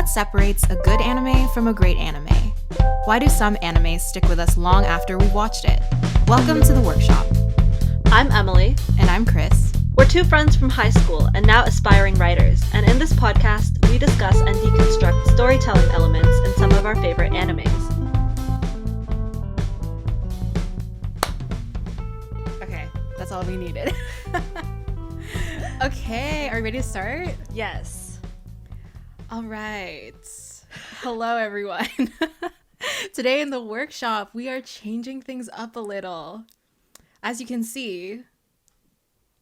What separates a good anime from a great anime? Why do some animes stick with us long after we've watched it? Welcome to The Workshop. I'm Emily. And I'm Kris. We're two friends from high school and now aspiring writers, and in this podcast, we discuss and deconstruct storytelling elements in some of our favorite animes. Okay, that's all we needed. Okay, are you ready to start? Yes. All right. Hello, everyone. Today in The Workshop, we are changing things up a little. As you can see,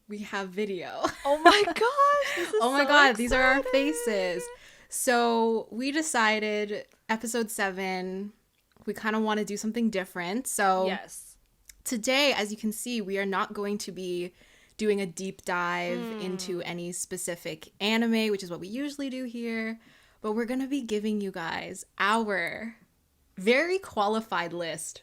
we have video. Oh my gosh! This is oh my so god, exciting. These are our faces. So we decided episode 7, we kind of want to do something different. So yes. Today, as you can see, we are not going to be doing a deep dive into any specific anime, which is what we usually do here. But we're going to be giving you guys our very qualified list.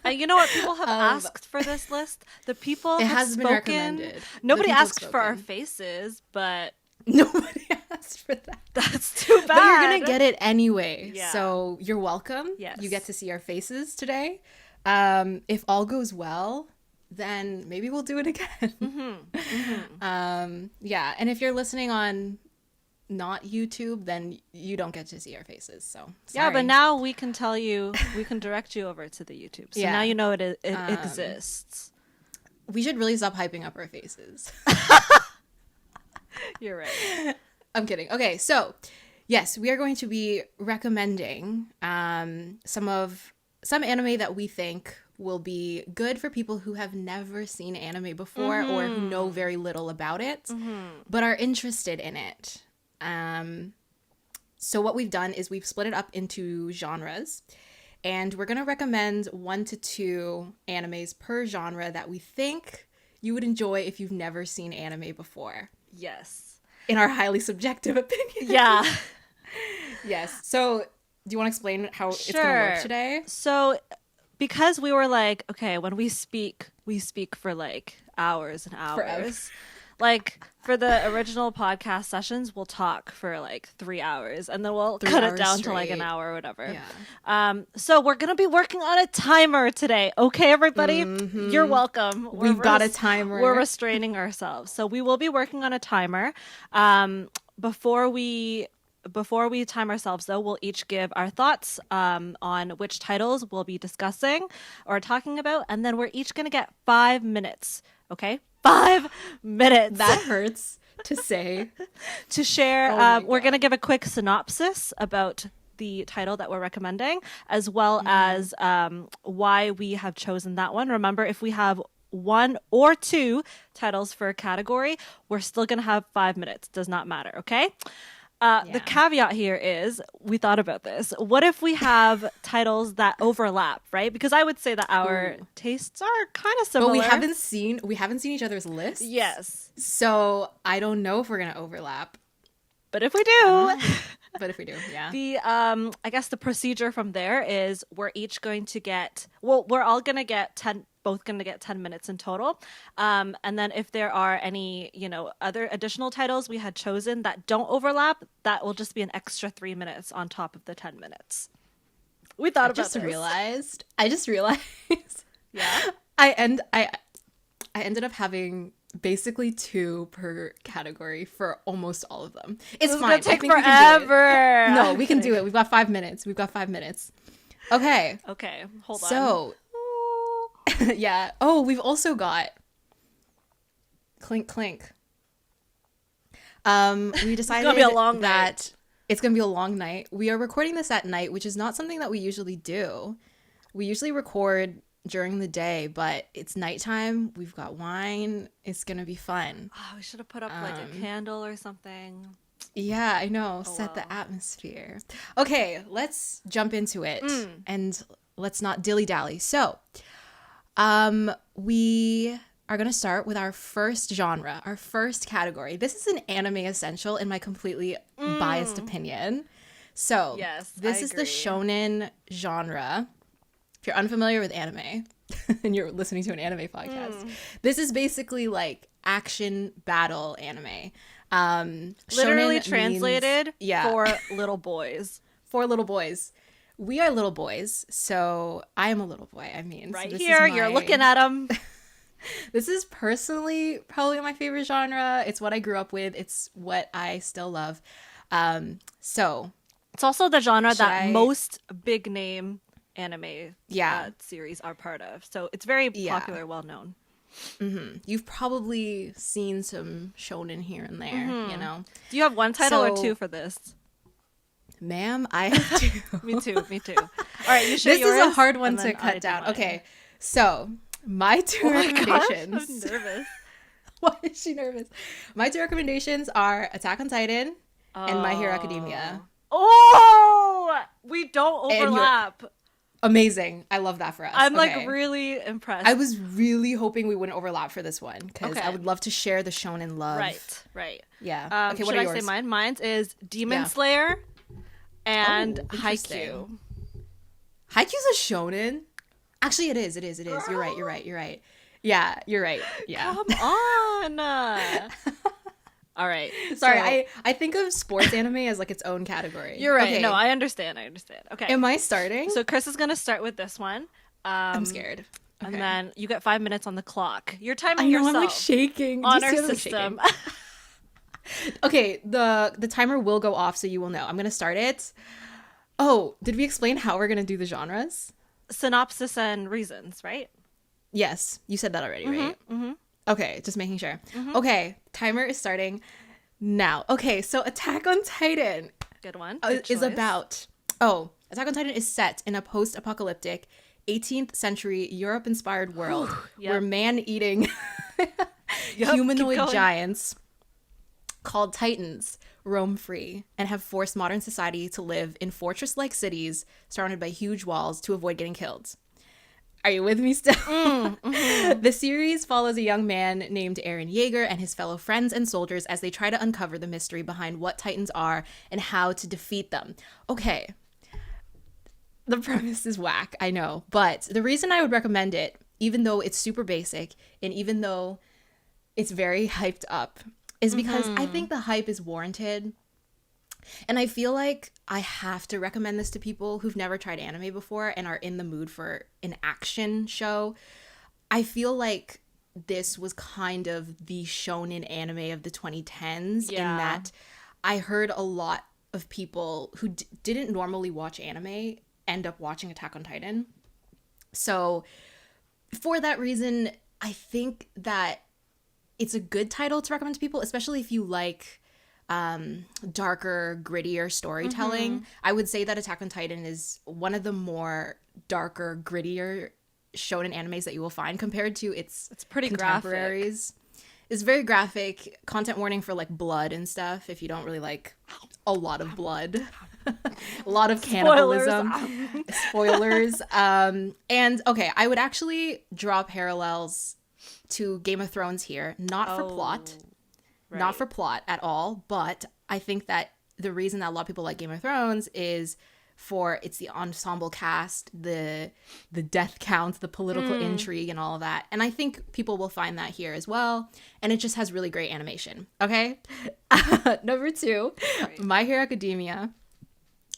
You know what? People have asked for this list. The people It have has spoken. been recommended. Nobody The people asked for our faces, but nobody asked for that. that's too bad. But you're going to get it anyway. Yeah. So you're welcome. Yes. You get to see our faces today. If all goes well, then maybe we'll do it again. Yeah. And if you're listening on not YouTube, then you don't get to see our faces. So sorry. Yeah, but now we can tell you, we can direct you over to the YouTube. So Yeah. now you know it exists. We should really stop hyping up our faces. You're right. I'm kidding. Okay, so yes, we are going to be recommending some anime that we think will be good for people who have never seen anime before or who know very little about it, but are interested in it. So what we've done is we've split it up into genres, and we're going to recommend 1 to 2 animes per genre that we think you would enjoy if you've never seen anime before. Yes. In our highly subjective opinion. Yeah. Yes. So do you want to explain how it's going to work today? So because we were like, okay, when we speak for like hours and hours. Forever. Like for the original podcast sessions, we'll talk for like 3 hours and then we'll 3 cut it hours down straight. to like an hour or whatever. Yeah. So we're going to be working on a timer today. Okay, everybody? You're welcome. We've got a timer. We're restraining ourselves. So we will be working on a timer. Before we time ourselves, though, we'll each give our thoughts on which titles we'll be discussing or talking about, and then we're each going to get 5 minutes, okay? 5 minutes. That hurts to say. To share. Oh my We're God. going to give a quick synopsis about the title that we're recommending, as well as why we have chosen that one. Remember, if we have 1 or 2 titles for a category, we're still going to have 5 minutes. Does not matter, okay? The caveat here is, we thought about this. What if we have titles that overlap, right? Because I would say that our tastes are kind of similar. But we haven't seen each other's lists. Yes. So I don't know if we're going to overlap. But if we do... But if we do, yeah. The I guess the procedure from there is we're each going to get, well, we're all going to get 10, both going to get 10 minutes in total. And then if there are any, other additional titles we had chosen that don't overlap, that will just be an extra 3 minutes on top of the 10 minutes. We thought about this. I just realized. Yeah. I ended up having basically 2 per category for almost all of them. It's fine. Gonna take I think we can do forever. it. No, we can do it. We've got 5 minutes. Okay. Okay, hold on. So, yeah. Oh, we've also got Clink Clink. We decided it's gonna be a long that it's going to be a long night. We are recording this at night, which is not something that we usually do. We usually record during the day, but it's nighttime. We've got wine. It's gonna be fun. Oh, we should have put up like a candle or something. Yeah, I know. Set the atmosphere. Okay, let's jump into it and let's not dilly-dally. So, we are gonna start with our first genre, our first category. This is an anime essential in my completely biased opinion. So, Yes, this I is the agree. shonen genre. If you're unfamiliar with anime and you're listening to an anime podcast, this is basically like action battle anime. Literally Shonen translated means, for little boys. for little boys. We are little boys, so I am a little boy. I mean, Right so here, you're looking at them. This is personally probably my favorite genre. It's what I grew up with. It's what I still love. So It's also the genre that I- most big name anime Yeah. series are part of. So it's very Yeah. popular, well known. You've probably seen some shonen here and there, you know. Do you have one title or So- two for this? Ma'am, I have to. Me too. All right, you share This yours, is a hard one and to then I cut do down. mine. Okay, so my two Oh my gosh, recommendations. I'm nervous. Why is she nervous? My two recommendations are Attack on Titan and My Hero Academia. Oh, we don't you're- overlap. Amazing. I love that for us. I'm Okay. like really impressed. I was really hoping we wouldn't overlap for this one because Okay. I would love to share the shonen love. right. Yeah. Okay, what should are I yours? say mine? Mine's is Demon Yeah. Slayer and Oh, interesting. Haikyuu. Haikyuu's a shonen. Actually, it is. You're right. Yeah, you're right. Yeah. Come on. All right. Sorry, so- I think of sports anime as like its own category. You're right. Okay. No, I understand. Okay. Am I starting? So Chris is gonna start with this one. I'm scared. Okay. And then you get 5 minutes on the clock. You're timing I know yourself I'm like shaking. Do you on see our that I'm system. shaking? Okay, the timer will go off so you will know. I'm gonna start it. Oh, did we explain how we're gonna do the genres? Synopsis and reasons, right? Yes, you said that already, right? Mm-hmm. Okay, just making sure. Okay, timer is starting now. Okay, so Attack on Titan Good one. Good is choice. about... Attack on Titan is set in a post-apocalyptic 18th century Europe-inspired world Yep. where man-eating keep humanoid going. giants called Titans roam free and have forced modern society to live in fortress-like cities surrounded by huge walls to avoid getting killed. Are you with me still? The series follows a young man named Eren Yeager and his fellow friends and soldiers as they try to uncover the mystery behind what Titans are and how to defeat them. Okay. The premise is whack, I know. But the reason I would recommend it, even though it's super basic and even though it's very hyped up, is because I think the hype is warranted. And I feel like I have to recommend this to people who've never tried anime before and are in the mood for an action show. I feel like this was kind of the shonen anime of the 2010s in Yeah. that I heard a lot of people who didn't normally watch anime end up watching Attack on Titan. So for that reason, I think that it's a good title to recommend to people, especially if you like darker, grittier storytelling. I would say that Attack on Titan is one of the more darker, grittier shonen animes that you will find compared to its pretty contemporaries. It's very graphic. Content warning for like blood and stuff if you don't really like a lot of blood. A lot of cannibalism. Spoilers. And okay, I would actually draw parallels to Game of Thrones here, not for plot. Not for plot at all, but I think that the reason that a lot of people like Game of Thrones is for it's the ensemble cast, the death count, the political intrigue and all of that. And I think people will find that here as well. And it just has really great animation. Okay? Number 2, My Hero Academia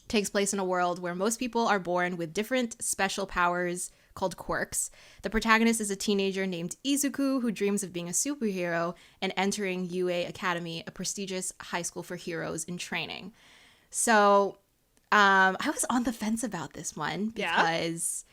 takes place in a world where most people are born with different special powers called quirks. The protagonist is a teenager named Izuku who dreams of being a superhero and entering UA Academy, a prestigious high school for heroes in training. So I was on the fence about this one because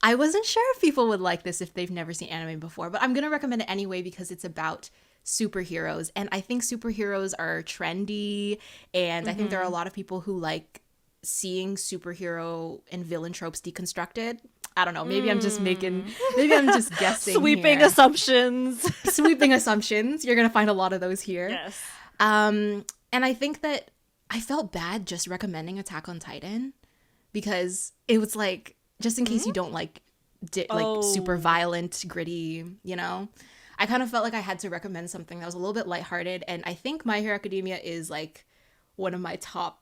I wasn't sure if people would like this if they've never seen anime before, but I'm going to recommend it anyway because it's about superheroes. And I think superheroes are trendy, and I think there are a lot of people who like seeing superhero and villain tropes deconstructed. I don't know. Maybe I'm just guessing. Sweeping here. assumptions. Sweeping assumptions. You're going to find a lot of those here. Yes. And I think that I felt bad just recommending Attack on Titan because it was like, just in case you don't like super violent, gritty, you know, I kind of felt like I had to recommend something that was a little bit lighthearted. And I think My Hero Academia is like one of my top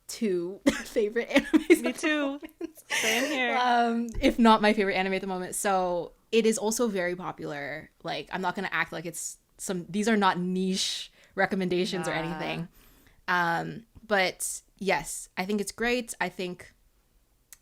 2 favorite animes. Me too. Same here. If not my favorite anime at the moment. So it is also very popular. Like, I'm not going to act like it's these are not niche recommendations or anything. But yes, I think it's great. I think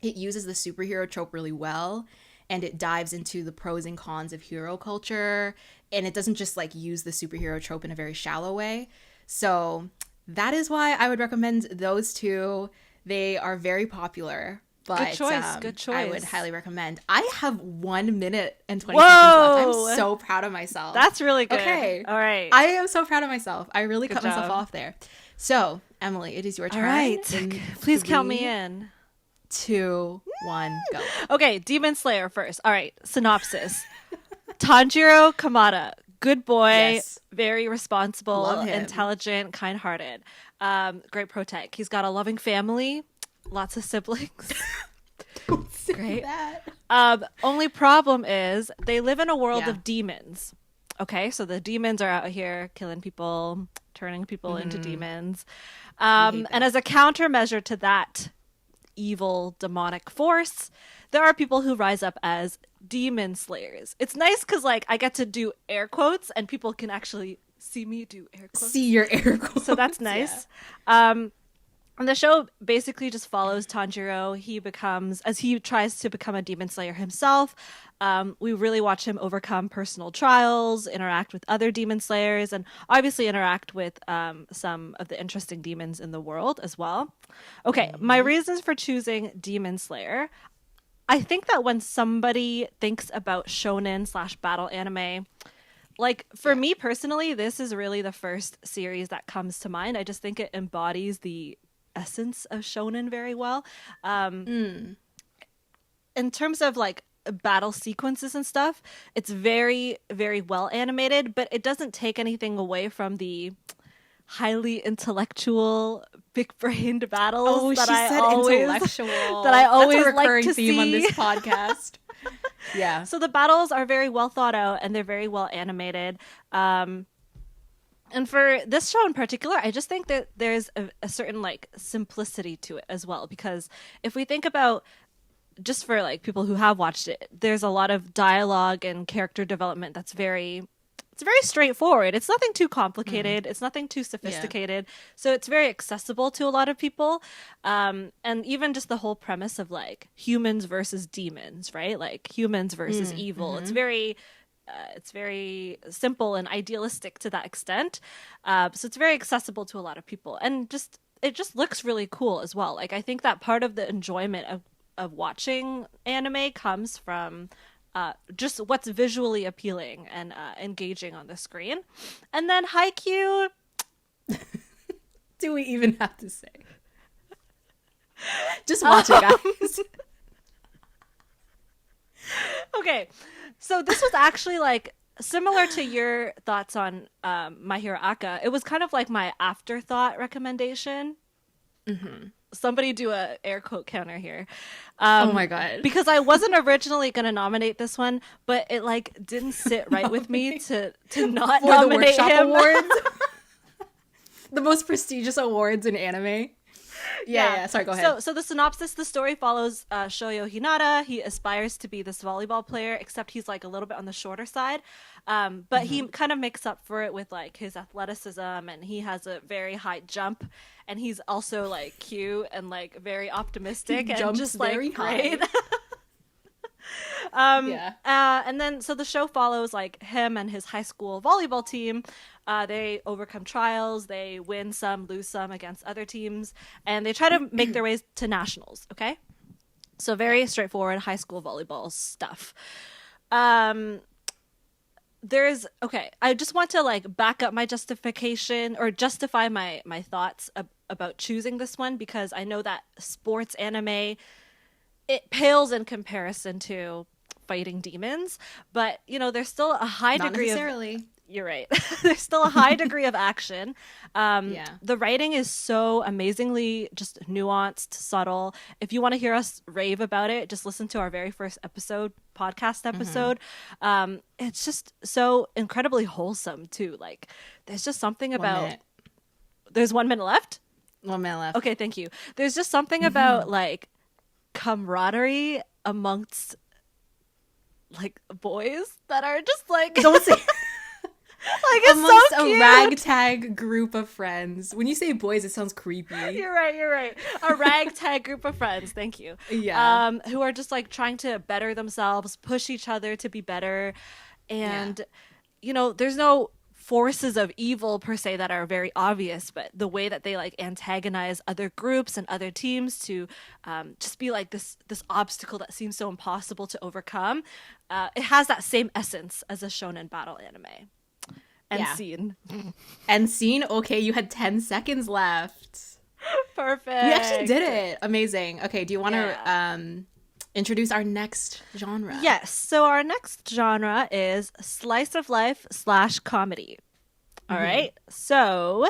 it uses the superhero trope really well, and it dives into the pros and cons of hero culture, and it doesn't just like use the superhero trope in a very shallow way. So that is why I would recommend those two. They are very popular. But, good choice. I would highly recommend. I have 1 minute and 20 seconds left. I'm so proud of myself. That's really good. Okay. All right. I am so proud of myself. I really cut myself job. off there. So, Emily, it is your turn. All right. Please count me 3, in. 2, 1, go. Okay, Demon Slayer first. All right, synopsis. Tanjiro Kamada, good boy, Yes. very responsible, Love him. intelligent, kind-hearted. Great protect. He's got a loving family, lots of siblings. Don't say Great. that. Only problem is they live in a world Yeah. of demons. Okay, so the demons are out here killing people, turning people into demons. And as a countermeasure to that evil demonic force, there are people who rise up as demon slayers. It's nice because like I get to do air quotes and people can actually see me do air quotes. See your air quotes. So that's nice. And the show basically just follows Tanjiro. He becomes, as he tries to become a demon slayer himself, we really watch him overcome personal trials, interact with other demon slayers, and obviously interact with some of the interesting demons in the world as well. Okay, my reasons for choosing Demon Slayer. I think that when somebody thinks about shonen/battle anime, like for me personally, this is really the first series that comes to mind. I just think it embodies the essence of shonen very well. In terms of like battle sequences and stuff, it's very, very well animated, but it doesn't take anything away from the highly intellectual, big-brained battles Oh, that she I said always intellectual. that I always That's a recurring like to theme see on this podcast. Yeah. So the battles are very well thought out and they're very well animated. And for this show in particular, I just think that there's a certain like simplicity to it as well. Because if we think about, just for like people who have watched it, there's a lot of dialogue and character development that's very straightforward. It's nothing too complicated. It's nothing too sophisticated. So it's very accessible to a lot of people. And even just the whole premise of like humans versus demons, right? Like humans versus evil. It's very simple and idealistic to that extent. So it's very accessible to a lot of people. And it just looks really cool as well. Like I think that part of the enjoyment of watching anime comes from just what's visually appealing and engaging on the screen. And then Haikyuu. Do we even have to say? Just watch it, guys. Okay, so this was actually like similar to your thoughts on My Hero Aka. It was kind of like my afterthought recommendation. Somebody do a air quote counter here. Oh my god! Because I wasn't originally going to nominate this one, but it like didn't sit right with me to not For nominate the Workshop him. Awards, the most prestigious awards in anime. Yeah. Sorry, go ahead. So the synopsis, the story follows Shoyo Hinata. He aspires to be this volleyball player, except he's like a little bit on the shorter side. But he kind of makes up for it with like his athleticism, and he has a very high jump, and he's also like cute and like very optimistic He and jumps just very like high. great. And then so the show follows like him and his high school volleyball team. They overcome trials, they win some, lose some against other teams, and they try to make their ways to nationals. Okay, so very straightforward high school volleyball stuff. I just want to like back up my justification or justify my thoughts about choosing this one, because I know that sports anime, it pales in comparison to fighting demons, but you know there's still a high Not degree necessarily. You're right. There's still a high degree of action. The writing is so amazingly just nuanced, subtle. If you want to hear us rave about it, just listen to our very first podcast episode. It's just so incredibly wholesome too. Like there's just something about. There's 1 minute left? 1 minute left. Okay, thank you. There's just something about like camaraderie amongst like boys that are just like Don't say. Like, it's amongst so cute. a ragtag group of friends. When you say boys, it sounds creepy. You're right. A ragtag group of friends. Thank you. Yeah. Who are just like trying to better themselves, push each other to be better. And, you know, there's no forces of evil per se that are very obvious, but the way that they like antagonize other groups and other teams to just be like this obstacle that seems so impossible to overcome, it has that same essence as a shonen battle anime. End scene. End scene. Okay, you had 10 seconds left. Perfect. We actually did it. Amazing. Okay, do you want to introduce our next genre? Yes. So our next genre is slice of life / comedy. All right. So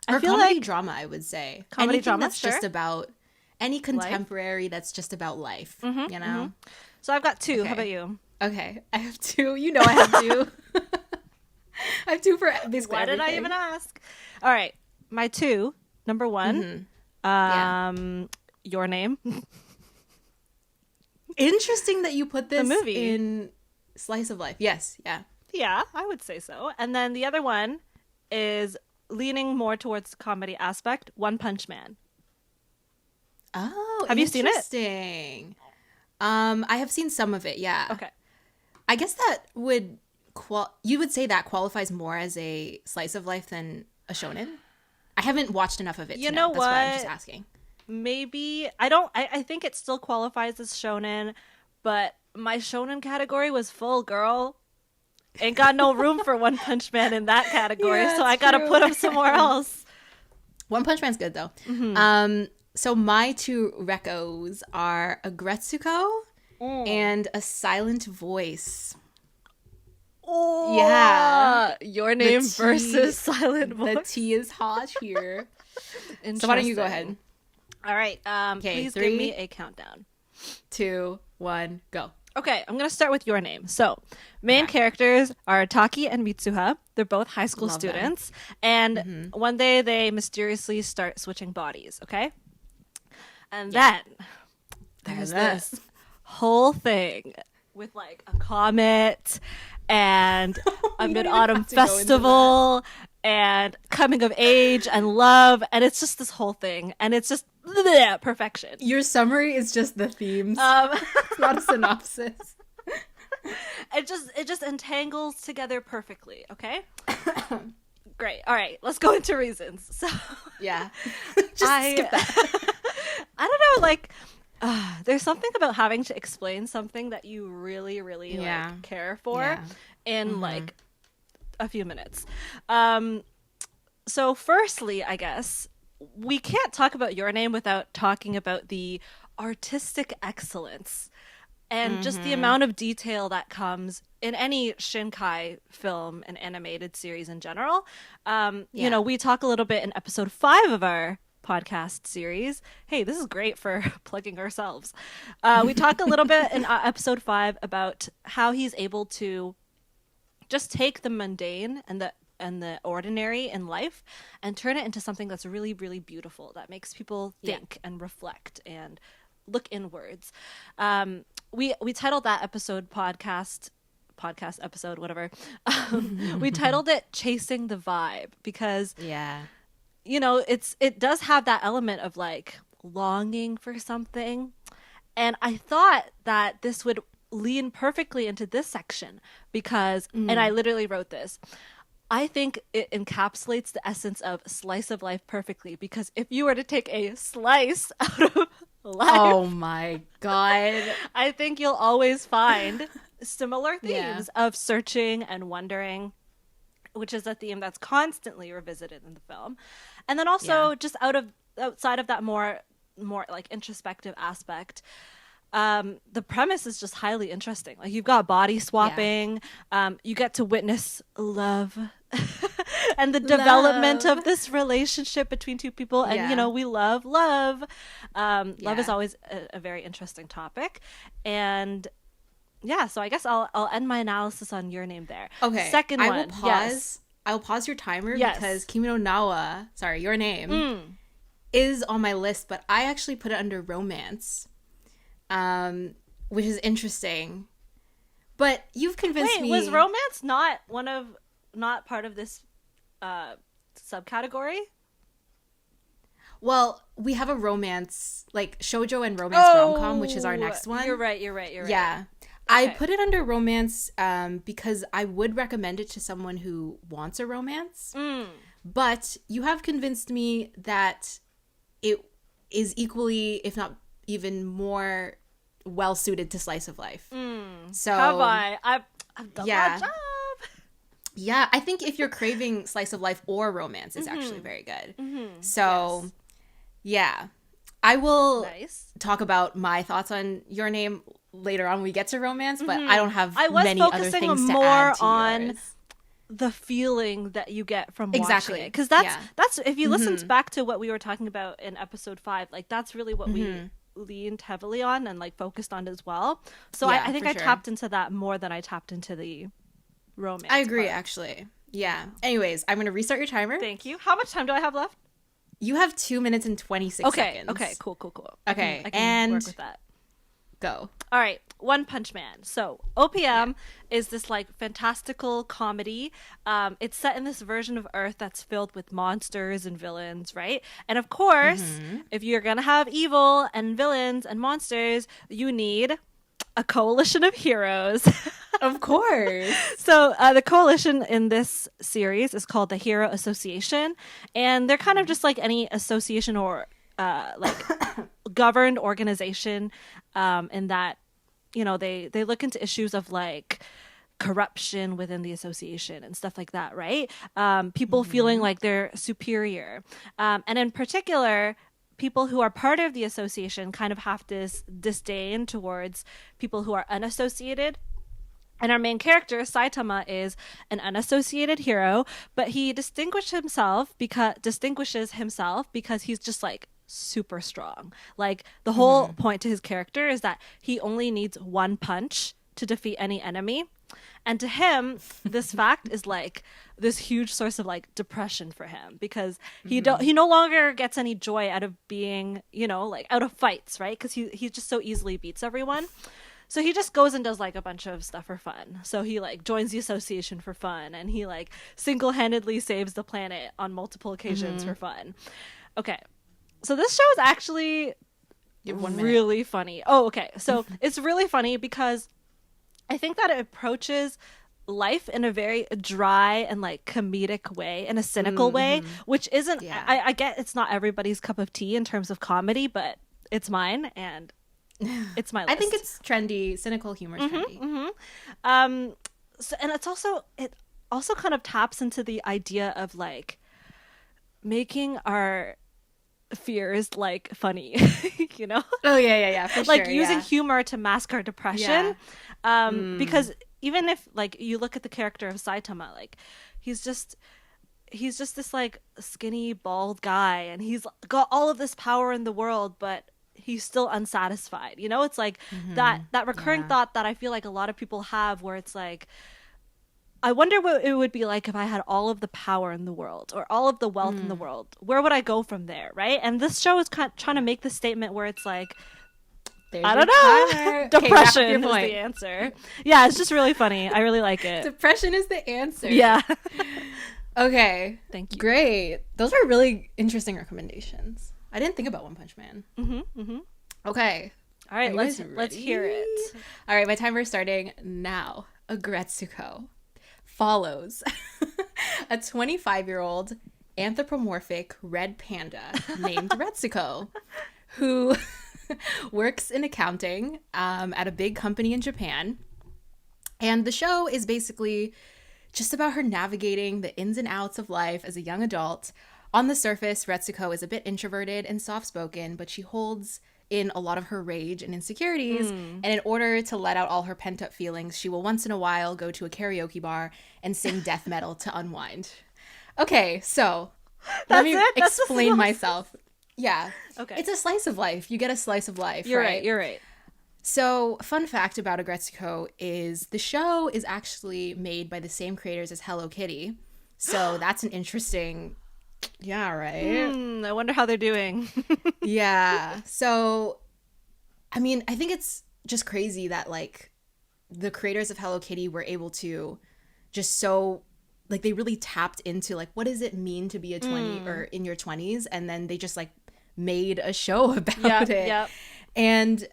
I feel comedy like drama, I would say. Comedy Anything drama, that's just about any contemporary that's just about life. You know. So I've got two. Okay. How about you? Okay, I have two. You know, I have two. I have two for basically Why did I everything. even ask? All right. My two. Number one. Your Name. Interesting that you put this movie. in slice of life. Yes, yeah. Yeah, I would say so. And then the other one is leaning more towards the comedy aspect, One Punch Man. Oh, have you seen it? Interesting. I have seen some of it. Yeah. Okay. I guess that would you would say that qualifies more as a slice of life than a shonen. I haven't watched enough of it. You know That's why I'm what? just asking. Maybe I think it still qualifies as shonen, but my shonen category was full, girl. Ain't got no room for One Punch Man in that category, Yeah, so I gotta put him somewhere else. One Punch Man's good though. So my two recos are Agretsuko and A Silent Voice. Oh, Yeah. Your Name tea- versus Silent Voice. The tea is hot here. So why don't you go ahead? All right. Please give 3, me a countdown. 2, 1, go. Okay, I'm going to start with Your Name. So, main characters are Taki and Mitsuha. They're both high school Love them. students. And one day they mysteriously start switching bodies, okay? And then there's this whole thing with like a comet and a We don't even mid-autumn have to go into festival and coming of age and love. And it's just this whole thing. And it's just perfection. Your summary is just the themes. It's not a synopsis. It just entangles together perfectly, okay? Great. All right, let's go into reasons. So Yeah. Just skip that. I don't know, like there's something about having to explain something that you really, really like care for in like a few minutes. So firstly, I guess we can't talk about Your Name without talking about the artistic excellence and just the amount of detail that comes in any Shinkai film and animated series in general. You know, we talk a little bit in episode 5 of our podcast series. Hey, this is great for plugging ourselves. We talk a little bit in episode 5 about how he's able to just take the mundane and the ordinary in life and turn it into something that's really, really beautiful, that makes people think and reflect and look inwards. We titled that episode podcast episode, whatever. We titled it Chasing the Vibe because you know, it does have that element of like longing for something. And I thought that this would lean perfectly into this section because, and I literally wrote this, I think it encapsulates the essence of slice of life perfectly because if you were to take a slice out of life, Oh my god. I think you'll always find similar themes of searching and wondering, which is a theme that's constantly revisited in the film. And then also just outside of that more like introspective aspect, the premise is just highly interesting. Like you've got body swapping, you get to witness love and the development of this relationship between two people. And, you know, we love love. Love is always a very interesting topic. And yeah, so I guess I'll end my analysis on Your Name there. Okay. Second one. I will pause. I will pause your timer because Kimi no Nawa, sorry, Your Name, is on my list, but I actually put it under romance, which is interesting. But you've convinced me. Was romance not one of not part of this subcategory? Well, we have a romance, like shoujo and romance rom-com, which is our next one. You're right. Yeah. I put it under romance because I would recommend it to someone who wants a romance. But you have convinced me that it is equally, if not even more, well-suited to slice of life. So have I've done my job. Yeah, I think if you're craving slice of life or romance, it's actually very good. So, yeah. I will talk about my thoughts on Your Name later on when we get to romance, but I don't have many other things to add to yours. I was focusing more on the feeling that you get from watching it. Because that's if you listened back to what we were talking about in episode 5, like that's really what we leaned heavily on and like focused on as well. So I think I tapped into that more than I tapped into the romance. I agree, actually. Yeah. Anyways, I'm going to restart your timer. Thank you. How much time do I have left? You have 2 minutes and 26 seconds. Okay, cool. Okay, I can work with that. Go. All right, One Punch Man. So OPM is this like fantastical comedy. It's set in this version of Earth that's filled with monsters and villains, right? And of course, if you're gonna have evil and villains and monsters, you need a coalition of heroes. Of course. So the coalition in this series is called the Hero Association, and they're kind of just like any association or like governed organization, in that, you know, they look into issues of like corruption within the association and stuff like that, right? People feeling like they're superior, and in particular, people who are part of the association kind of have this disdain towards people who are unassociated. And our main character, Saitama, is an unassociated hero, but he distinguishes himself because he's just like super strong. Like the whole point to his character is that he only needs one punch to defeat any enemy. And to him, this fact is like this huge source of like depression for him, because he no longer gets any joy out of being, you know, like out of fights, right? Because he just so easily beats everyone. So he just goes and does like a bunch of stuff for fun. So he like joins the association for fun, and he like single-handedly saves the planet on multiple occasions for fun. Okay. So this show is actually really funny. Oh, okay. So it's really funny because I think that it approaches life in a very dry and like comedic way, in a cynical way, which isn't, I get it's not everybody's cup of tea in terms of comedy, but it's mine, and it's my list. I think it's trendy. Cynical humor is trendy. So, and it also kind of taps into the idea of like making our fears like funny, you know? Oh yeah, for like sure, using humor to mask our depression. Because even if like you look at the character of Saitama, like he's just this like skinny bald guy, and he's got all of this power in the world, but he's still unsatisfied, you know? It's like that recurring thought that I feel like a lot of people have, where it's like, I wonder what it would be like if I had all of the power in the world or all of the wealth in the world. Where would I go from there, right? And this show is kind of trying to make the statement where it's like, I don't know. Depression is the answer. Yeah, it's just really funny. I really like it. Depression is the answer. Yeah. Okay. Thank you. Great. Those are really interesting recommendations. I didn't think about One Punch Man. Okay. All right, let's hear it. All right, my timer is starting now. Agretsuko follows a 25-year-old anthropomorphic red panda named Retsuko, who works in accounting at a big company in Japan. And the show is basically just about her navigating the ins and outs of life as a young adult. On the surface, Retsuko is a bit introverted and soft-spoken, but she holds in a lot of her rage and insecurities, and in order to let out all her pent-up feelings, she will once in a while go to a karaoke bar and sing death metal to unwind. Okay, so let me explain myself. Yeah. Okay. It's a slice of life. You get a slice of life, You're right? You're right. So, fun fact about Agretsuko is the show is actually made by the same creators as Hello Kitty. So, that's an interesting... Yeah, right? I wonder how they're doing. Yeah. So, I mean, I think it's just crazy that, like, the creators of Hello Kitty were able to just so like they really tapped into like what does it mean to be a 20 or in your 20s, and then they just like made a show about it. Yep. And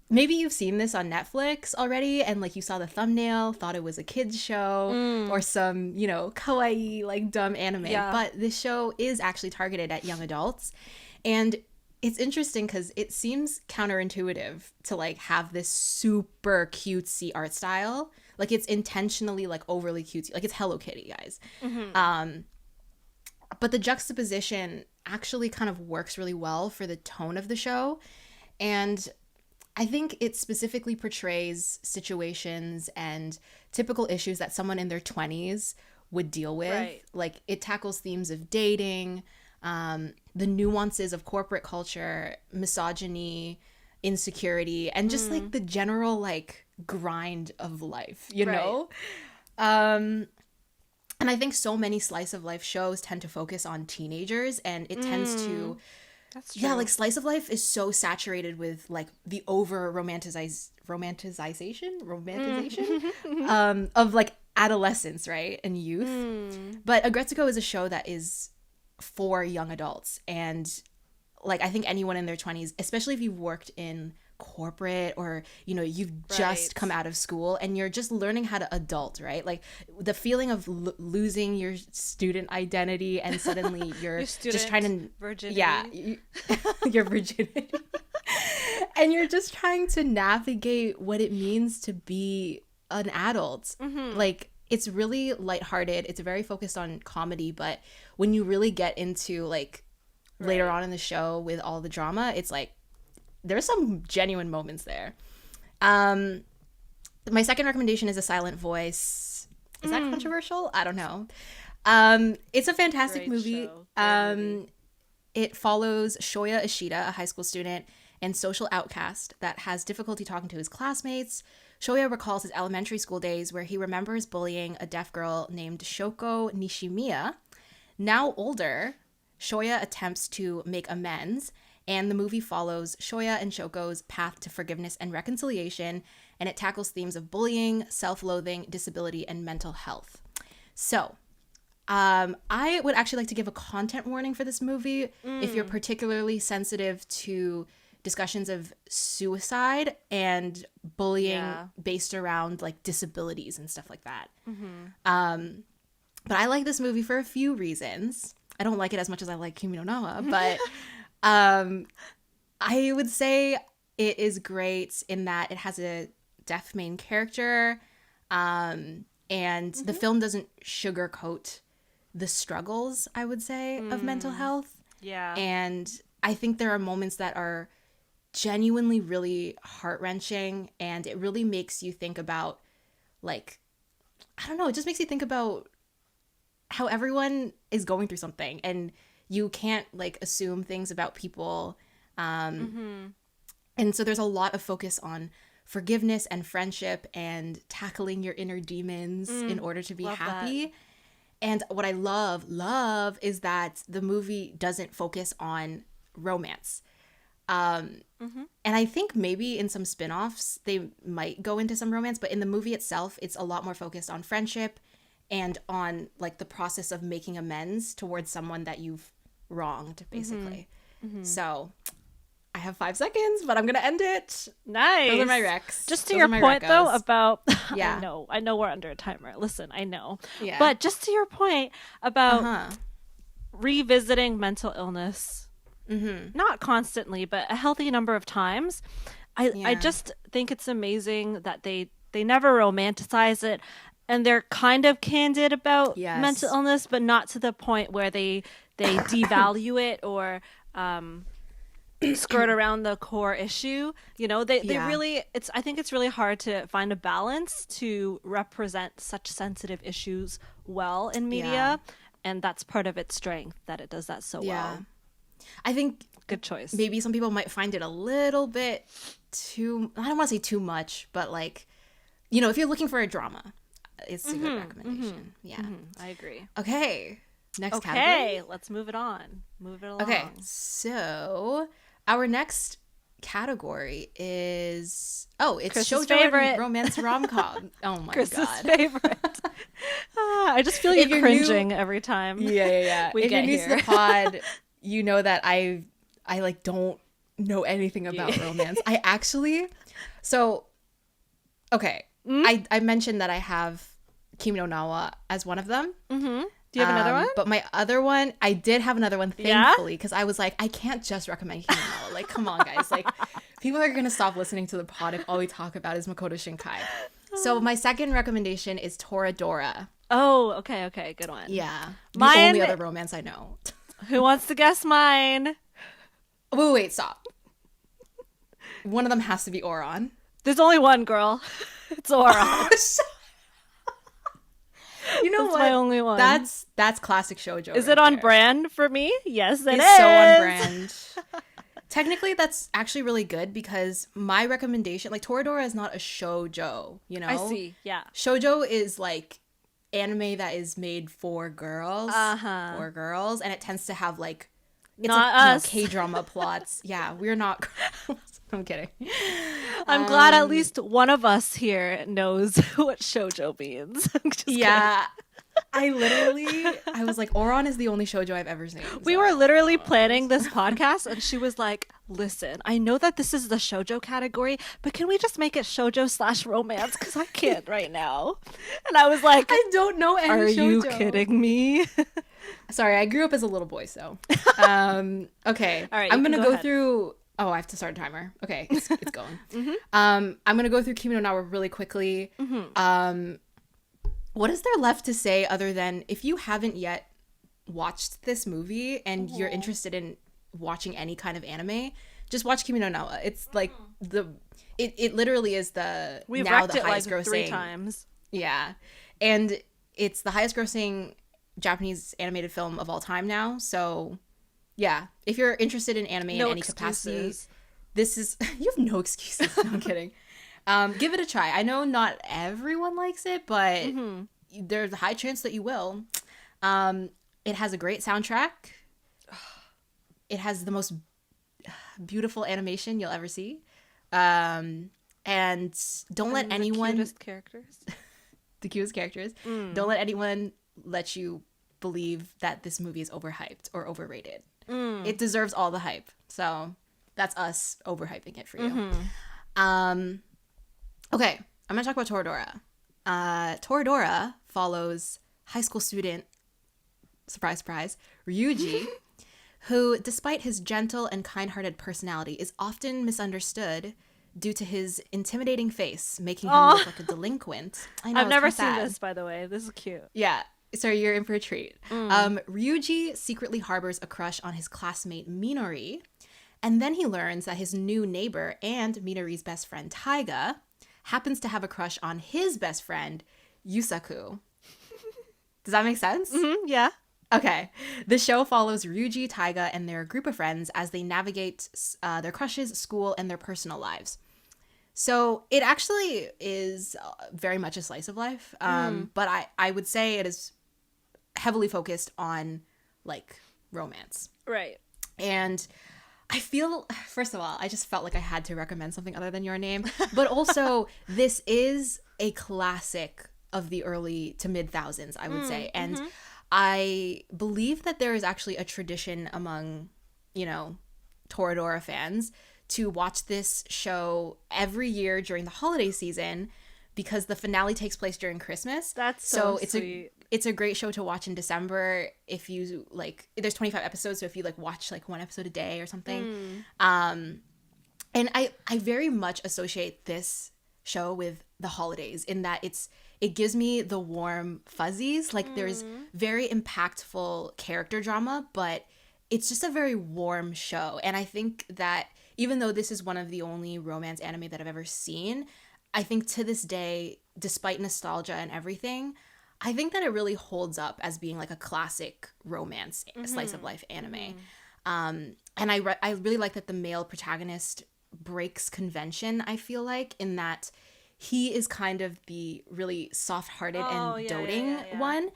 maybe you've seen this on Netflix already, and like you saw the thumbnail, thought it was a kids show or some, you know, kawaii like dumb anime. But this show is actually targeted at young adults. And it's interesting because it seems counterintuitive to like have this super cutesy art style. Like it's intentionally like overly cutesy. Like it's Hello Kitty, guys. But the juxtaposition actually kind of works really well for the tone of the show. And I think it specifically portrays situations and typical issues that someone in their 20s would deal with. Right. Like it tackles themes of dating, the nuances of corporate culture, misogyny, insecurity, and just like the general like grind of life, you know? And I think so many slice of life shows tend to focus on teenagers, and it tends to That's true. Yeah, like slice of life is so saturated with like the over romanticization of like adolescence, right, and youth. But Agretsuko is a show that is for young adults, and like I think anyone in their 20s, especially if you've worked in corporate or you know you've just come out of school and you're just learning how to adult, right? Like the feeling of losing your student identity and suddenly you're just trying to virginity. Your virginity and you're just trying to navigate what it means to be an adult. Like it's really lighthearted, it's very focused on comedy, but when you really get into like later on in the show with all the drama, it's like there's some genuine moments there. My second recommendation is A Silent Voice. Is that controversial? I don't know. It's a fantastic movie. It follows Shoya Ishida, a high school student and social outcast that has difficulty talking to his classmates. Shoya recalls his elementary school days where he remembers bullying a deaf girl named Shoko Nishimiya. Now older, Shoya attempts to make amends, and the movie follows Shoya and Shoko's path to forgiveness and reconciliation, and it tackles themes of bullying, self-loathing, disability, and mental health. So, I would actually like to give a content warning for this movie if you're particularly sensitive to discussions of suicide and bullying based around like disabilities and stuff like that. But I like this movie for a few reasons. I don't like it as much as I like Kimi no Na wa, but I would say it is great in that it has a deaf main character, and the film doesn't sugarcoat the struggles, I would say, of mental health. Yeah. And I think there are moments that are genuinely really heart-wrenching, and it really makes you think about, like, I don't know, it just makes you think about how everyone is going through something, and you can't like assume things about people. And so there's a lot of focus on forgiveness and friendship and tackling your inner demons in order to be happy. That. And what I love is that the movie doesn't focus on romance. And I think maybe in some spin-offs they might go into some romance, but in the movie itself, it's a lot more focused on friendship and on like the process of making amends towards someone that you've wronged, basically. So I have 5 seconds, but I'm gonna end it. Nice. Those are my recs. Just to your point though about I know we're under a timer. Listen, I know. Yeah. But just to your point about revisiting mental illness, not constantly, but a healthy number of times. I just think it's amazing that they never romanticize it. And they're kind of candid about mental illness, but not to the point where they devalue it or skirt around the core issue. You know, they really, I think it's really hard to find a balance to represent such sensitive issues well in media. And that's part of its strength, that it does that so well. I think good choice. Maybe some people might find it a little bit too, I don't want to say too much, but like, you know, if you're looking for a drama, it's a good recommendation. I agree. Okay. Next category. Okay, let's move it on. Move it along. Okay, so our next category is it's Chris's shoujo favorite. and romance rom-com. Oh my Chris's god. favorite. I just feel you cringing every time. Yeah. We if get you're new here. to the pod, you know that I like don't know anything about romance. I actually I mentioned that I have Kimi no Nawa as one of them. Mm-hmm. Do you have another one? But my other one, I did have another one, thankfully, because I was like, I can't just recommend Kimi no Nawa. Like, come on, guys. Like, people are going to stop listening to the pod if all we talk about is Makoto Shinkai. So my second recommendation is Toradora. Oh, okay. Good one. Yeah. Mine- The only other romance I know. Who wants to guess mine? Wait, stop. One of them has to be Oron. There's only one, girl. It's Aura. You know That's what? my only one. That's classic shoujo. Is right it on there. brand for me? Yes, it It's is. so on brand. Technically, that's actually really good because my recommendation, like Toradora, is not a shoujo. You know, I see. Yeah. Shoujo is like anime that is made for girls, and it tends to have like Not us. K-drama plots. Yeah, we're not girls. I'm kidding. I'm glad at least one of us here knows what shoujo means. I'm just Yeah. I was like, Oron is the only shoujo I've ever seen. We so. were literally planning this podcast and she was like, listen, I know that this is the shoujo category, but can we just make it shoujo/romance? Because I can't right now. And I was like, I don't know any are shoujo. you kidding me? Sorry, I grew up as a little boy, so. Okay. All right, I'm you going to can go ahead. through... Oh, I have to start a timer. Okay, it's going. I'm going to go through Kimi no Na wa really quickly. What is there left to say other than if you haven't yet watched this movie and you're interested in watching any kind of anime, just watch Kimi no Na wa. It's like it literally is We've now wrecked the it highest like grossing. 3 times. Yeah. And it's the highest grossing Japanese animated film of all time now. So, yeah. If you're interested in anime No in any excuses. capacity, this is... You have no excuses. No, I'm kidding. Give it a try. I know not everyone likes it, but there's a high chance that you will. It has a great soundtrack. It has the most beautiful animation you'll ever see. And don't let anyone... The cutest characters. The cutest characters. Don't let anyone let you believe that this movie is overhyped or overrated. It deserves all the hype. So that's us overhyping it for you. Okay, I'm gonna talk about Toradora. Toradora follows high school student, surprise, surprise, Ryuji, who, despite his gentle and kind-hearted personality, is often misunderstood due to his intimidating face, making him look like a delinquent. I know, I've it's never kinda seen sad. this, by the way. This is cute. Yeah. So you're in for a treat. Ryuji secretly harbors a crush on his classmate Minori, and then he learns that his new neighbor and Minori's best friend Taiga happens to have a crush on his best friend Yusaku. Does that make sense? Yeah. Okay. The show follows Ryuji, Taiga, and their group of friends as they navigate their crushes, school, and their personal lives. So it actually is very much a slice of life, but I would say it is heavily focused on, like, romance. Right. And I feel, first of all, I just felt like I had to recommend something other than Your Name, but also this is a classic of the early to mid-thousands, I would say, and I believe that there is actually a tradition among, you know, Toradora fans to watch this show every year during the holiday season because the finale takes place during Christmas. That's so it's sweet. it's a great show to watch in December if you like. There's 25 episodes, so if you like watch like one episode a day or something. And I very much associate this show with the holidays in that it gives me the warm fuzzies. Like there's very impactful character drama, but it's just a very warm show. And I think that even though this is one of the only romance anime that I've ever seen, I think to this day, despite nostalgia and everything, I think that it really holds up as being like a classic romance slice of life anime. And I really like that the male protagonist breaks convention, I feel like, in that he is kind of the really soft-hearted and doting one.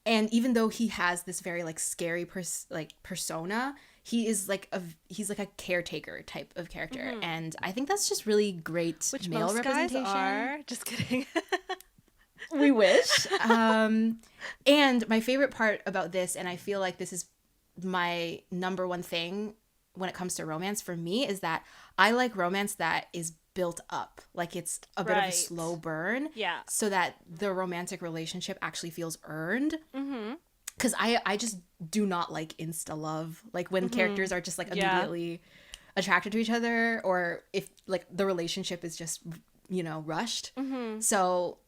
And even though he has this very like scary persona, he's like a caretaker type of character, and I think that's just really great male most representation. Guys are. Just kidding. We wish. And my favorite part about this, and I feel like this is my number one thing when it comes to romance for me, is that I like romance that is built up. Like it's a bit of a slow burn. Yeah. So that the romantic relationship actually feels earned. Mm-hmm. Because I just do not like insta love. Like when characters are just like immediately attracted to each other, or if like the relationship is just, you know, rushed. Mm-hmm. So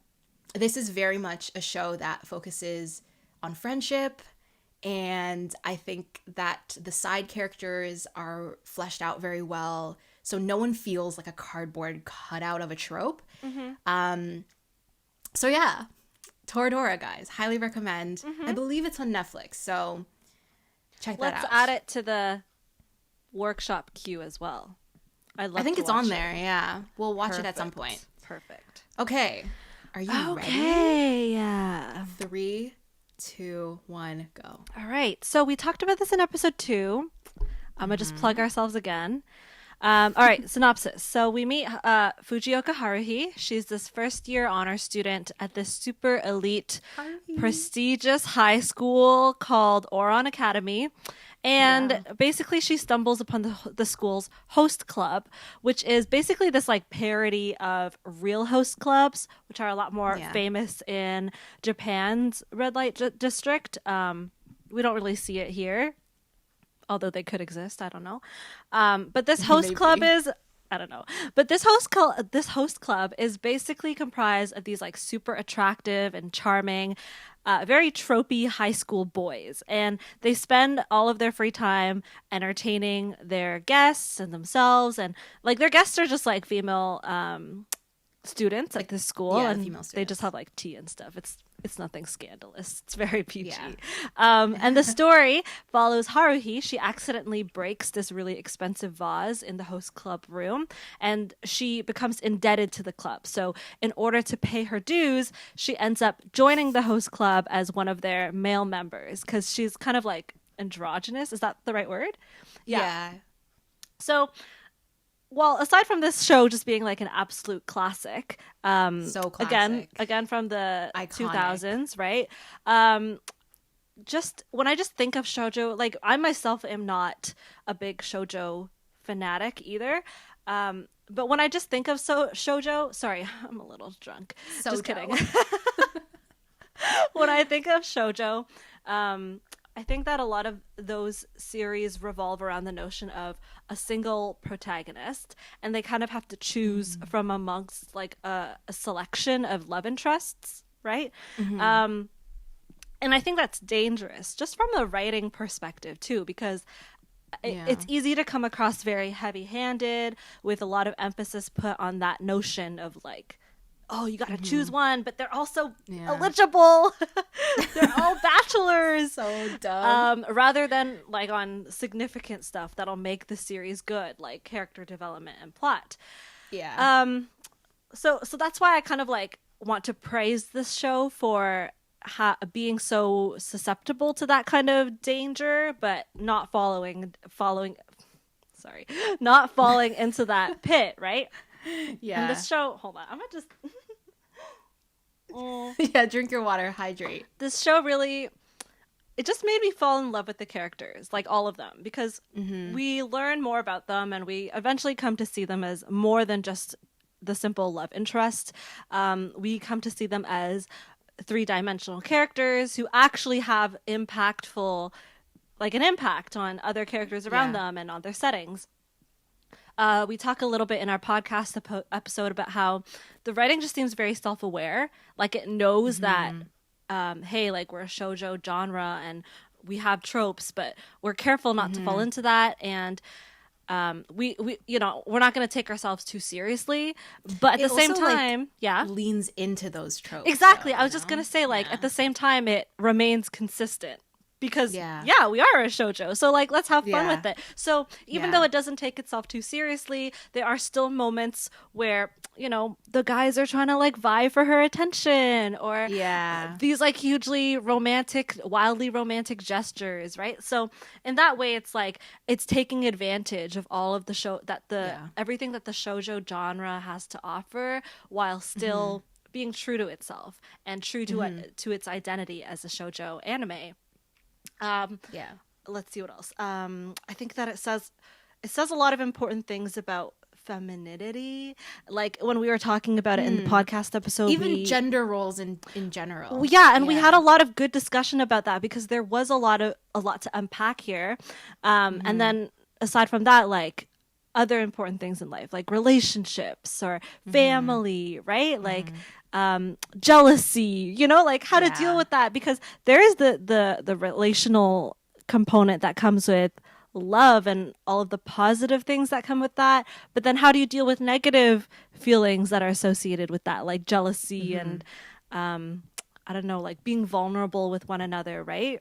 this is very much a show that focuses on friendship, and I think that the side characters are fleshed out very well, so no one feels like a cardboard cutout of a trope. So yeah, Toradora, guys, highly recommend. I believe it's on Netflix, so check that out. Let's add it to the workshop queue as well. I think it's on there. Yeah, we'll watch it at some point. Perfect. Okay. Are you ready? Okay, yeah. 3, 2, 1, go. All right. So we talked about this in episode 2. I'm going to just plug ourselves again. All right, synopsis. So we meet Fujioka Haruhi. She's this first-year honor student at this super elite, prestigious high school called Oron Academy. And basically she stumbles upon the school's host club, which is basically this like parody of real host clubs, which are a lot more famous in Japan's red light district. We don't really see it here, although they could exist. I don't know. But this host club is... I don't know. But this host club is basically comprised of these like super attractive and charming, very tropey high school boys. And they spend all of their free time entertaining their guests and themselves. And like their guests are just like female students at this school. Yeah, and female students. They just have like tea and stuff. It's nothing scandalous. It's very PG. Yeah. And the story follows Haruhi. She accidentally breaks this really expensive vase in the host club room, and she becomes indebted to the club. So in order to pay her dues, she ends up joining the host club as one of their male members, because she's kind of like androgynous. Is that the right word? Yeah. So... well, aside from this show just being like an absolute classic, so classic. Again from the Iconic. 2000s, right? Just when I just think of shoujo, like I myself am not a big shoujo fanatic either. But when I just think of shoujo, sorry, I'm a little drunk. Just kidding. When I think of shoujo, I think that a lot of those series revolve around the notion of a single protagonist, and they kind of have to choose from amongst like a selection of love interests, right? And I think that's dangerous just from the writing perspective too, because it's easy to come across very heavy-handed with a lot of emphasis put on that notion of like, oh, you got to choose one, but they're also eligible. They're all bachelors. So dumb. Rather than like on significant stuff that'll make the series good, like character development and plot. Yeah. So that's why I kind of like want to praise this show for being so susceptible to that kind of danger, but not falling into that pit, right? Yeah. And this show, hold on, I'm gonna just yeah, drink your water, hydrate. This show really, it just made me fall in love with the characters, like all of them, because we learn more about them and we eventually come to see them as more than just the simple love interest. We come to see them as three-dimensional characters who actually have an impact on other characters around them and on their settings. We talk a little bit in our podcast episode about how the writing just seems very self-aware. Like it knows that, hey, like we're a shoujo genre and we have tropes, but we're careful not to fall into that. And we we're not going to take ourselves too seriously. But at the same time, leans into those tropes. Exactly. I was just going to say, like, at the same time, it remains consistent. because we are a shoujo, so like let's have fun with it. So even though it doesn't take itself too seriously, there are still moments where, you know, the guys are trying to like vie for her attention, or these like hugely romantic, wildly romantic gestures, right? So in that way, it's like it's taking advantage of all of the show that everything that the shoujo genre has to offer, while still being true to itself and true to its identity as a shoujo anime. Let's see what else. I think that it says a lot of important things about femininity, like when we were talking about it in the podcast episode, even gender roles in general. We had a lot of good discussion about that, because there was a lot to unpack here. And then aside from that, like other important things in life, like relationships or family, right? Like jealousy, you know, like how to deal with that, because there is the relational component that comes with love and all of the positive things that come with that, but then how do you deal with negative feelings that are associated with that, like jealousy and I don't know, like being vulnerable with one another, right?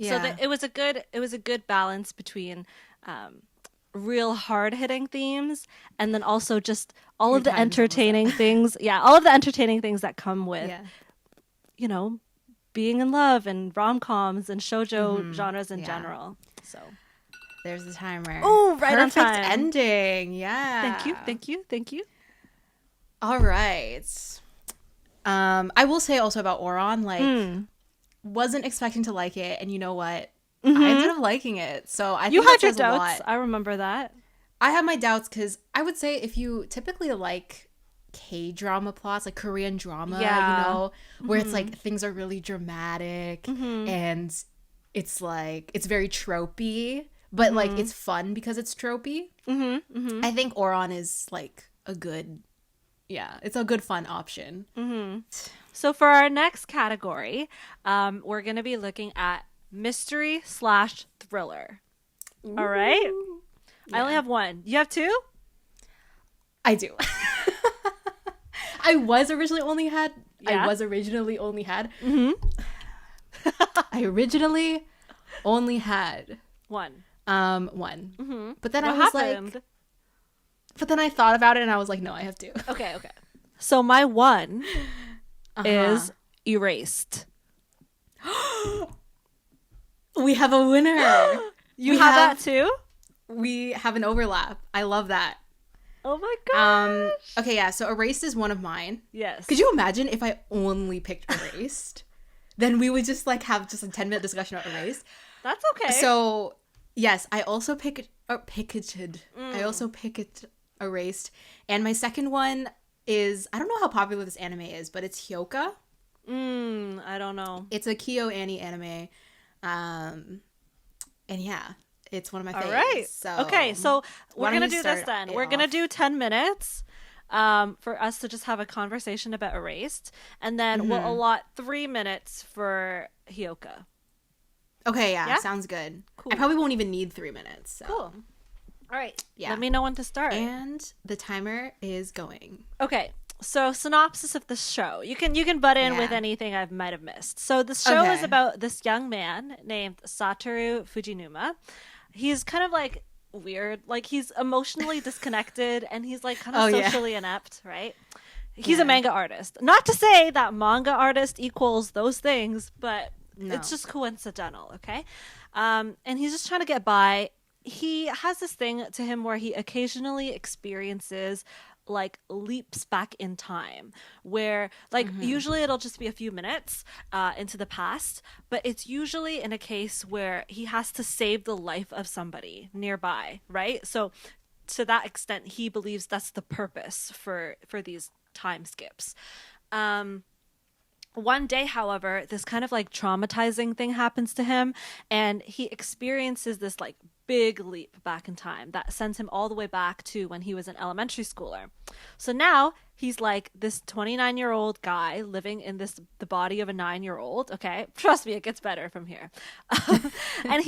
So it was a good balance between real hard-hitting themes and then also just all of the entertaining things that come with you know, being in love and rom-coms and shoujo genres in general. So there's the timer. Oh, right on Perfect time. ending. Yeah. Thank you. All right. I will say also about Oron, like, wasn't expecting to like it, and you know what? I ended up liking it. So I think you had that your says doubts. a lot. I remember that. I have my doubts because I would say if you typically like K-drama plots, like Korean drama, you know, where it's like things are really dramatic and it's like it's very tropey, but like it's fun because it's tropey. I think Oron is like a good, it's a good fun option. So for our next category, we're going to be looking at mystery/thriller. All right. I only have one. You have two? I do. I was originally only had one. I originally only had one. But then but then I thought about it and I was like, no, I have two. Okay. So my one is Erased. We have a winner. You have that too? We have an overlap. I love that. Oh my gosh. Okay, yeah, so Erased is one of mine. Yes. Could you imagine if I only picked Erased? Then we would just like have just a 10-minute discussion about Erased. That's okay. So, yes, I also picked Erased. And my second one is, I don't know how popular this anime is, but it's Hiyoka. I don't know. It's a Kyo Annie anime. And yeah, it's one of my favorites. All right. So, okay, so we're going to do this then. We're going to do 10 minutes for us to just have a conversation about Erased. And then we'll allot 3 minutes for Hiyoka. Okay, yeah, sounds good. Cool. I probably won't even need 3 minutes. So. Cool. All right. Yeah. Let me know when to start. And the timer is going. Okay. So synopsis of the show. You can butt in with anything I might have missed. So the show is about this young man named Satoru Fujinuma. He's kind of like weird. Like he's emotionally disconnected and he's like kind of socially inept, right? He's a manga artist. Not to say that manga artist equals those things, but it's just coincidental, okay? And he's just trying to get by. He has this thing to him where he occasionally experiences like leaps back in time where like usually it'll just be a few minutes into the past, but it's usually in a case where he has to save the life of somebody nearby, right? So to that extent he believes that's the purpose for these time skips. One day, however, this kind of like traumatizing thing happens to him and he experiences this like big leap back in time that sends him all the way back to when he was an elementary schooler. So now he's like this 29-year-old guy living in the body of a 9-year-old. Okay, trust me, it gets better from here. And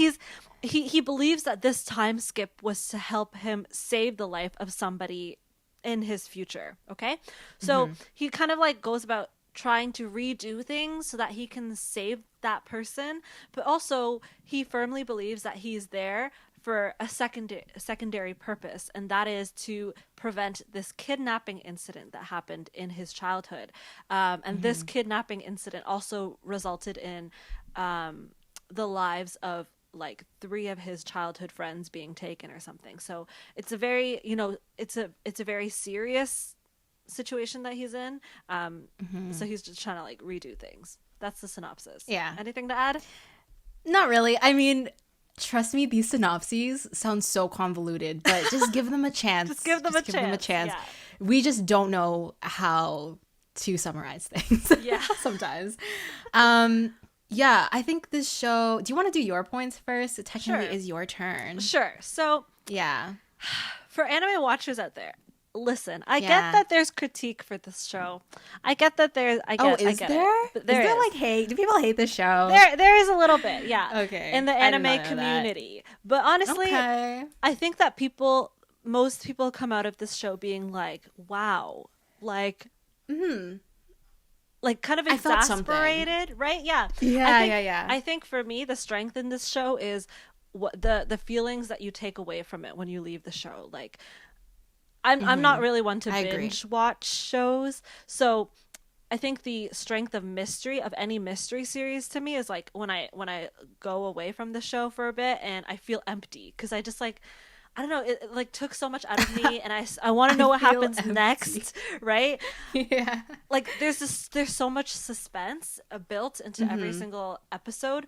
he believes that this time skip was to help him save the life of somebody in his future. Okay, so he kind of like goes about trying to redo things so that he can save that person, but also he firmly believes that he's there for a secondary purpose, and that is to prevent this kidnapping incident that happened in his childhood. And this kidnapping incident also resulted in the lives of like 3 of his childhood friends being taken or something. So it's a very, it's a very serious situation that he's in. So he's just trying to like redo things. That's the synopsis. Yeah. Anything to add? Not really. I mean, trust me, these synopses sound so convoluted, but just give them a chance. Just give them a chance. Yeah. We just don't know how to summarize things. Yeah. Sometimes. Yeah, I think this show... Do you want to do your points first? It technically is your turn. Sure. So... Yeah. For anime watchers out there, listen, I get that there's critique for this show. I get that there's... Is there? Is there like hate? Do people hate this show? There is a little bit, yeah. Okay. In the anime community. But honestly, I think that most people come out of this show being like, wow. Like... Like kind of exasperated, right? Yeah. Yeah. I think for me, the strength in this show is what the feelings that you take away from it when you leave the show. Like, I'm not really one to binge watch shows, so I think the strength of mystery of any mystery series to me is like when I go away from the show for a bit and I feel empty because I just like. I don't know, it like took so much out of me and I want to know what happens next, right? Yeah. Like there's so much suspense built into every single episode.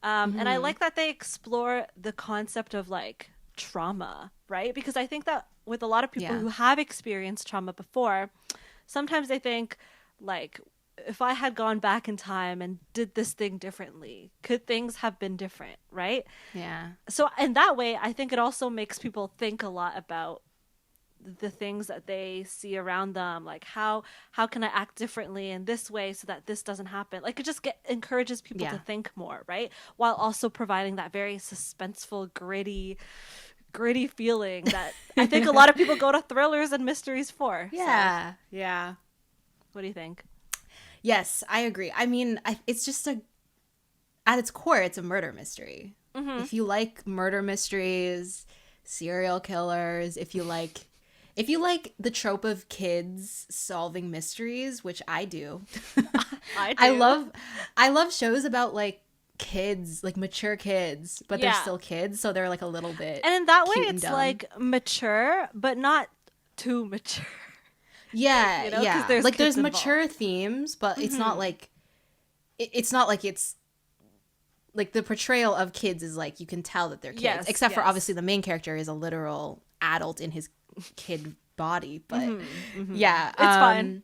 And I like that they explore the concept of like trauma, right? Because I think that with a lot of people who have experienced trauma before, sometimes they think like, if I had gone back in time and did this thing differently, could things have been different, right? Yeah. So in that way, I think it also makes people think a lot about the things that they see around them, like how can I act differently in this way so that this doesn't happen? Like it just encourages people to think more, right? While also providing that very suspenseful, gritty feeling that I think a lot of people go to thrillers and mysteries for. Yeah. So, yeah. what do you think? Yes, I agree. I mean, it's just at its core, it's a murder mystery. If you like murder mysteries, serial killers, if you like the trope of kids solving mysteries, which I do. I do. I love shows about like kids, like mature kids, but they're still kids, so they're like a little bit. And in that way, it's dumb. like mature, but not too mature. Yeah, you know, yeah. There's mature involved. themes, but it's not like it's not like it's like the portrayal of kids is like you can tell that they're kids, except for obviously the main character is a literal adult in his kid body. But yeah, it's fine.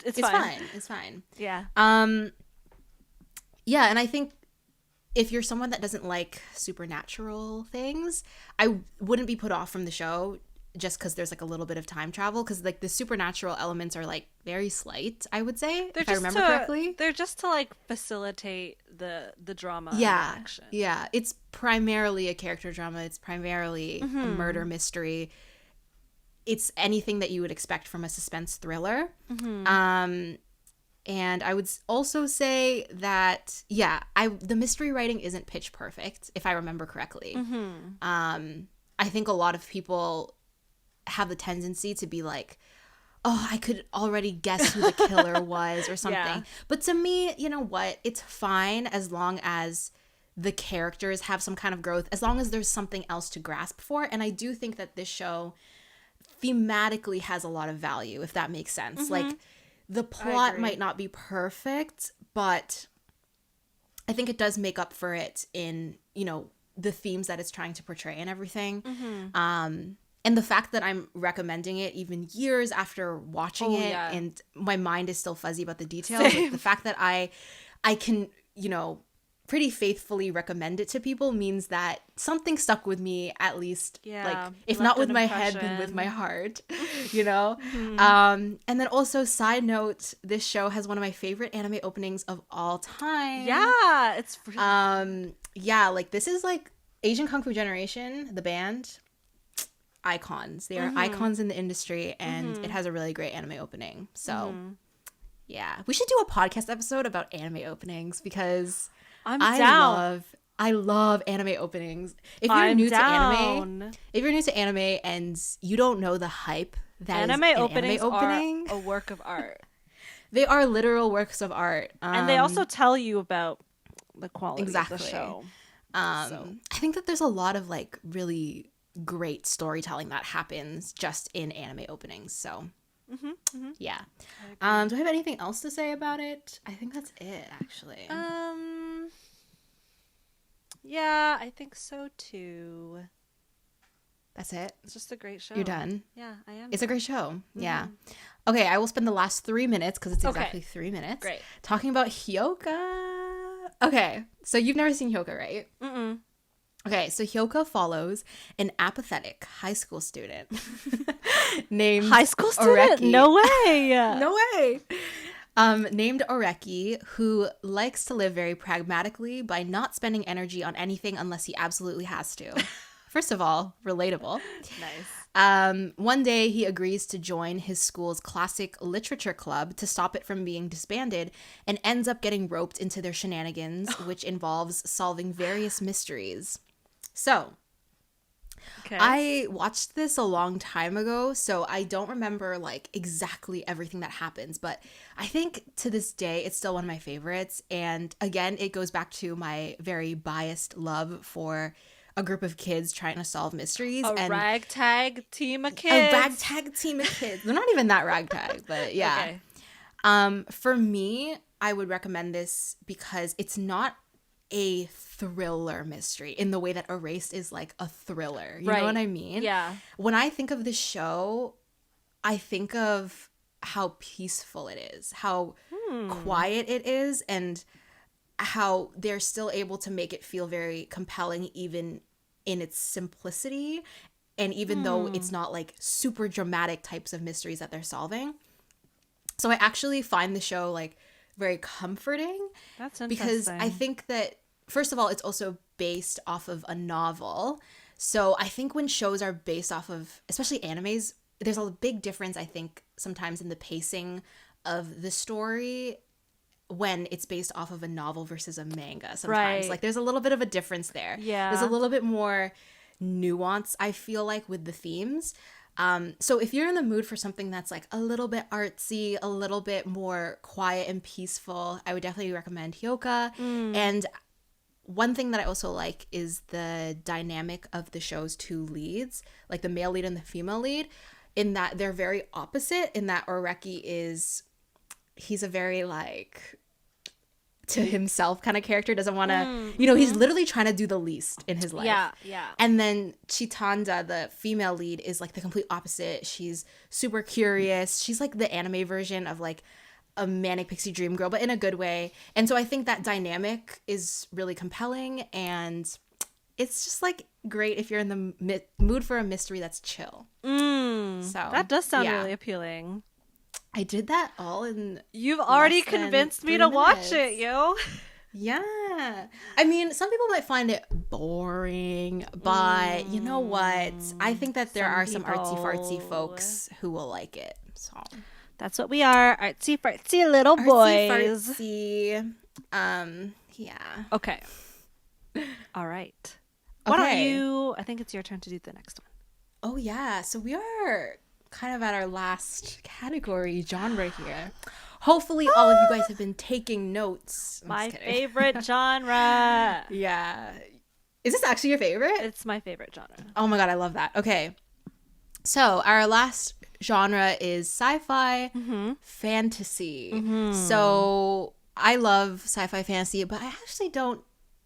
It's fine. It's fine. Yeah. Yeah, and I think if you're someone that doesn't like supernatural things, I wouldn't be put off from the show. Just because there's like a little bit of time travel, because like the supernatural elements are like very slight, I would say, if I remember correctly. They're just to like facilitate the drama. Yeah, and the action. Yeah. It's primarily a character drama. It's primarily a murder mystery. It's anything that you would expect from a suspense thriller. And I would also say that the mystery writing isn't pitch perfect, if I remember correctly. I think a lot of people have the tendency to be like, oh, I could already guess who the killer was or something. But to me, you know what? It's fine as long as the characters have some kind of growth, as long as there's something else to grasp for. And I do think that this show thematically has a lot of value, if that makes sense. Like the plot might not be perfect, but I think it does make up for it in, the themes that it's trying to portray and everything. And the fact that I'm recommending it even years after watching and my mind is still fuzzy about the details. Like the fact that I can, pretty faithfully recommend it to people means that something stuck with me, at least, like if not with my head, then with my heart, And then also, side note, this show has one of my favorite anime openings of all time. Yeah, it's like this is like Asian Kung Fu Generation, the band. Icons. They are icons in the industry, and it has a really great anime opening. So Yeah. We should do a podcast episode about anime openings because I'm down. I love anime openings. If you're I'm new to down. anime, and you don't know the hype that Anime is an openings anime opening, are a work of art. they are literal works of art. And they also tell you about the quality exactly. of the show. I think that there's a lot of like really great storytelling that happens just in anime openings. So yeah. Do I have anything else to say about it? I think that's it, actually. Yeah, I think so too. That's it. It's just a great show. You're done? Yeah, I am. It's a great show. Yeah. Okay, I will spend the last 3 minutes, because it's exactly 3 minutes, Great. talking about Hiyoka. Okay, so you've never seen Hiyoka, right? Mm-mm. Okay, so Hiyoka follows an apathetic high school student named High school student? Oreki. No way. No way. Named Oreki, who likes to live very pragmatically by not spending energy on anything unless he absolutely has to. First of all, relatable. Nice. One day he agrees to join his school's classic literature club to stop it from being disbanded, and ends up getting roped into their shenanigans, which involves solving various mysteries. So, Okay. I watched this a long time ago, so I don't remember like exactly everything that happens, but I think to this day it's still one of my favorites. And again, it goes back to my very biased love for a group of kids trying to solve mysteries. A ragtag team of kids. A ragtag team of kids. They're not even that ragtag, but yeah. Okay. For me, I would recommend this because it's not a thriller mystery in the way that Erased is like a thriller. You know what I mean? Yeah. When I think of this show, I think of how peaceful it is, how quiet it is, and how they're still able to make it feel very compelling even in its simplicity, and even though it's not like super dramatic types of mysteries that they're solving. So I actually find the show like very comforting. That's interesting. Because I think that, first of all, it's also based off of a novel. So I think when shows are based off of, especially animes, there's a big difference, I think, sometimes in the pacing of the story when it's based off of a novel versus a manga sometimes. Right. Like there's a little bit of a difference there. Yeah. There's a little bit more nuance, I feel like, with the themes. So if you're in the mood for something that's like a little bit artsy, a little bit more quiet and peaceful, I would definitely recommend Hiyoka. And one thing that I also like is the dynamic of the show's two leads, like the male lead and the female lead, in that they're very opposite, in that Oreki he's a very like to himself kind of character, doesn't want to, he's literally trying to do the least in his life. Yeah. And then Chitanda, the female lead, is like the complete opposite. She's super curious. She's like the anime version of like a manic pixie dream girl, but in a good way. And so I think that dynamic is really compelling, and it's just like great if you're in the mood for a mystery that's chill. So that does sound really appealing. I did that all in. You've already convinced me to watch it, yo. Yeah. I mean, some people might find it boring, but you know what? I think that there are some artsy fartsy folks who will like it. So that's what we are, artsy fartsy little boys. Artsy fartsy. Yeah. Okay. All right. Why don't you? I think it's your turn to do the next one. Oh yeah. So we are kind of at our last category genre here. Hopefully all of you guys have been taking notes. My favorite genre. Yeah. Is this actually your favorite? It's my favorite genre. Oh my god, I love that. Okay. So our last genre is sci-fi fantasy. So I love sci-fi fantasy, but I actually don't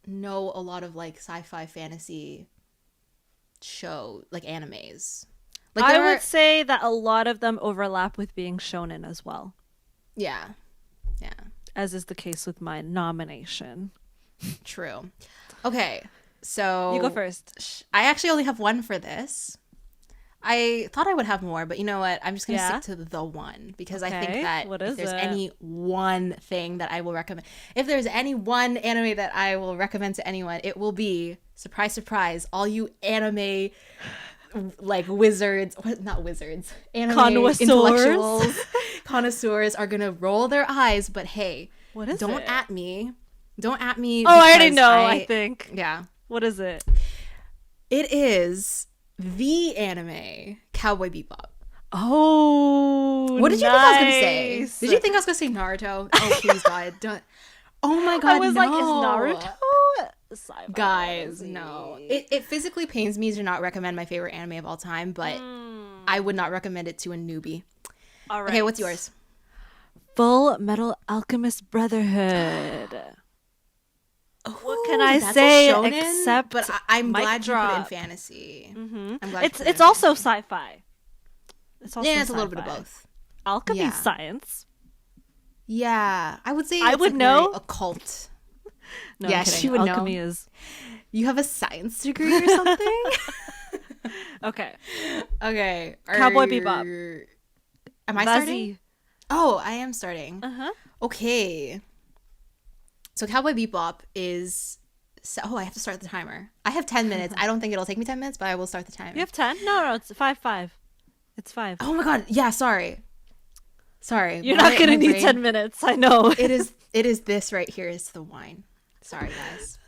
know a lot of like sci-fi fantasy animes. Like I would say that a lot of them overlap with being shonen as well. Yeah. As is the case with my nomination. True. Okay, so you go first. I actually only have one for this. I thought I would have more, but you know what? I'm just going to stick to the one, because I think that if there's any one thing that I will recommend, if there's any one anime that I will recommend to anyone, it will be, surprise, surprise, all you anime like wizards, not wizards, anime Connoisseurs. intellectuals, connoisseurs are gonna roll their eyes, but hey, What is don't it? at me. Don't at me. Oh, I already because know, I think. Yeah. What is it? It is the anime Cowboy Bebop. Oh, What did you think I was gonna say? nice. Did you think I was gonna say Naruto? Oh, please, God, don't. Oh my God, I was no. like, is Naruto Sci-Fi Guys, Fantasy? no. It physically pains me to not recommend my favorite anime of all time, but I would not recommend it to a newbie. All right. Okay, what's yours? Full Metal Alchemist Brotherhood. What can I That's say a shonen, except but I'm mic glad you put it in drop. fantasy. Mhm. I'm glad you put it It's in also fantasy. sci-fi. It's also Yeah, it's a little bit of sci-fi. both. Alchemy Yeah. science. Yeah, I would say I it's would like know. very occult. No, Yeah, I'm kidding. she would know. Alchemy is You have a science degree or something? okay. Okay. Cowboy Bebop. Am I starting? Oh, I am starting. Uh-huh. Okay. So Cowboy Bebop is... oh, I have to start the timer. I have 10 minutes. I don't think it'll take me 10 minutes, but I will start the timer. You have 10? No, it's 5. It's 5. Oh my God. Yeah, sorry. You're not going to need 10 minutes. I know. It is this right here is the wine. Sorry, guys.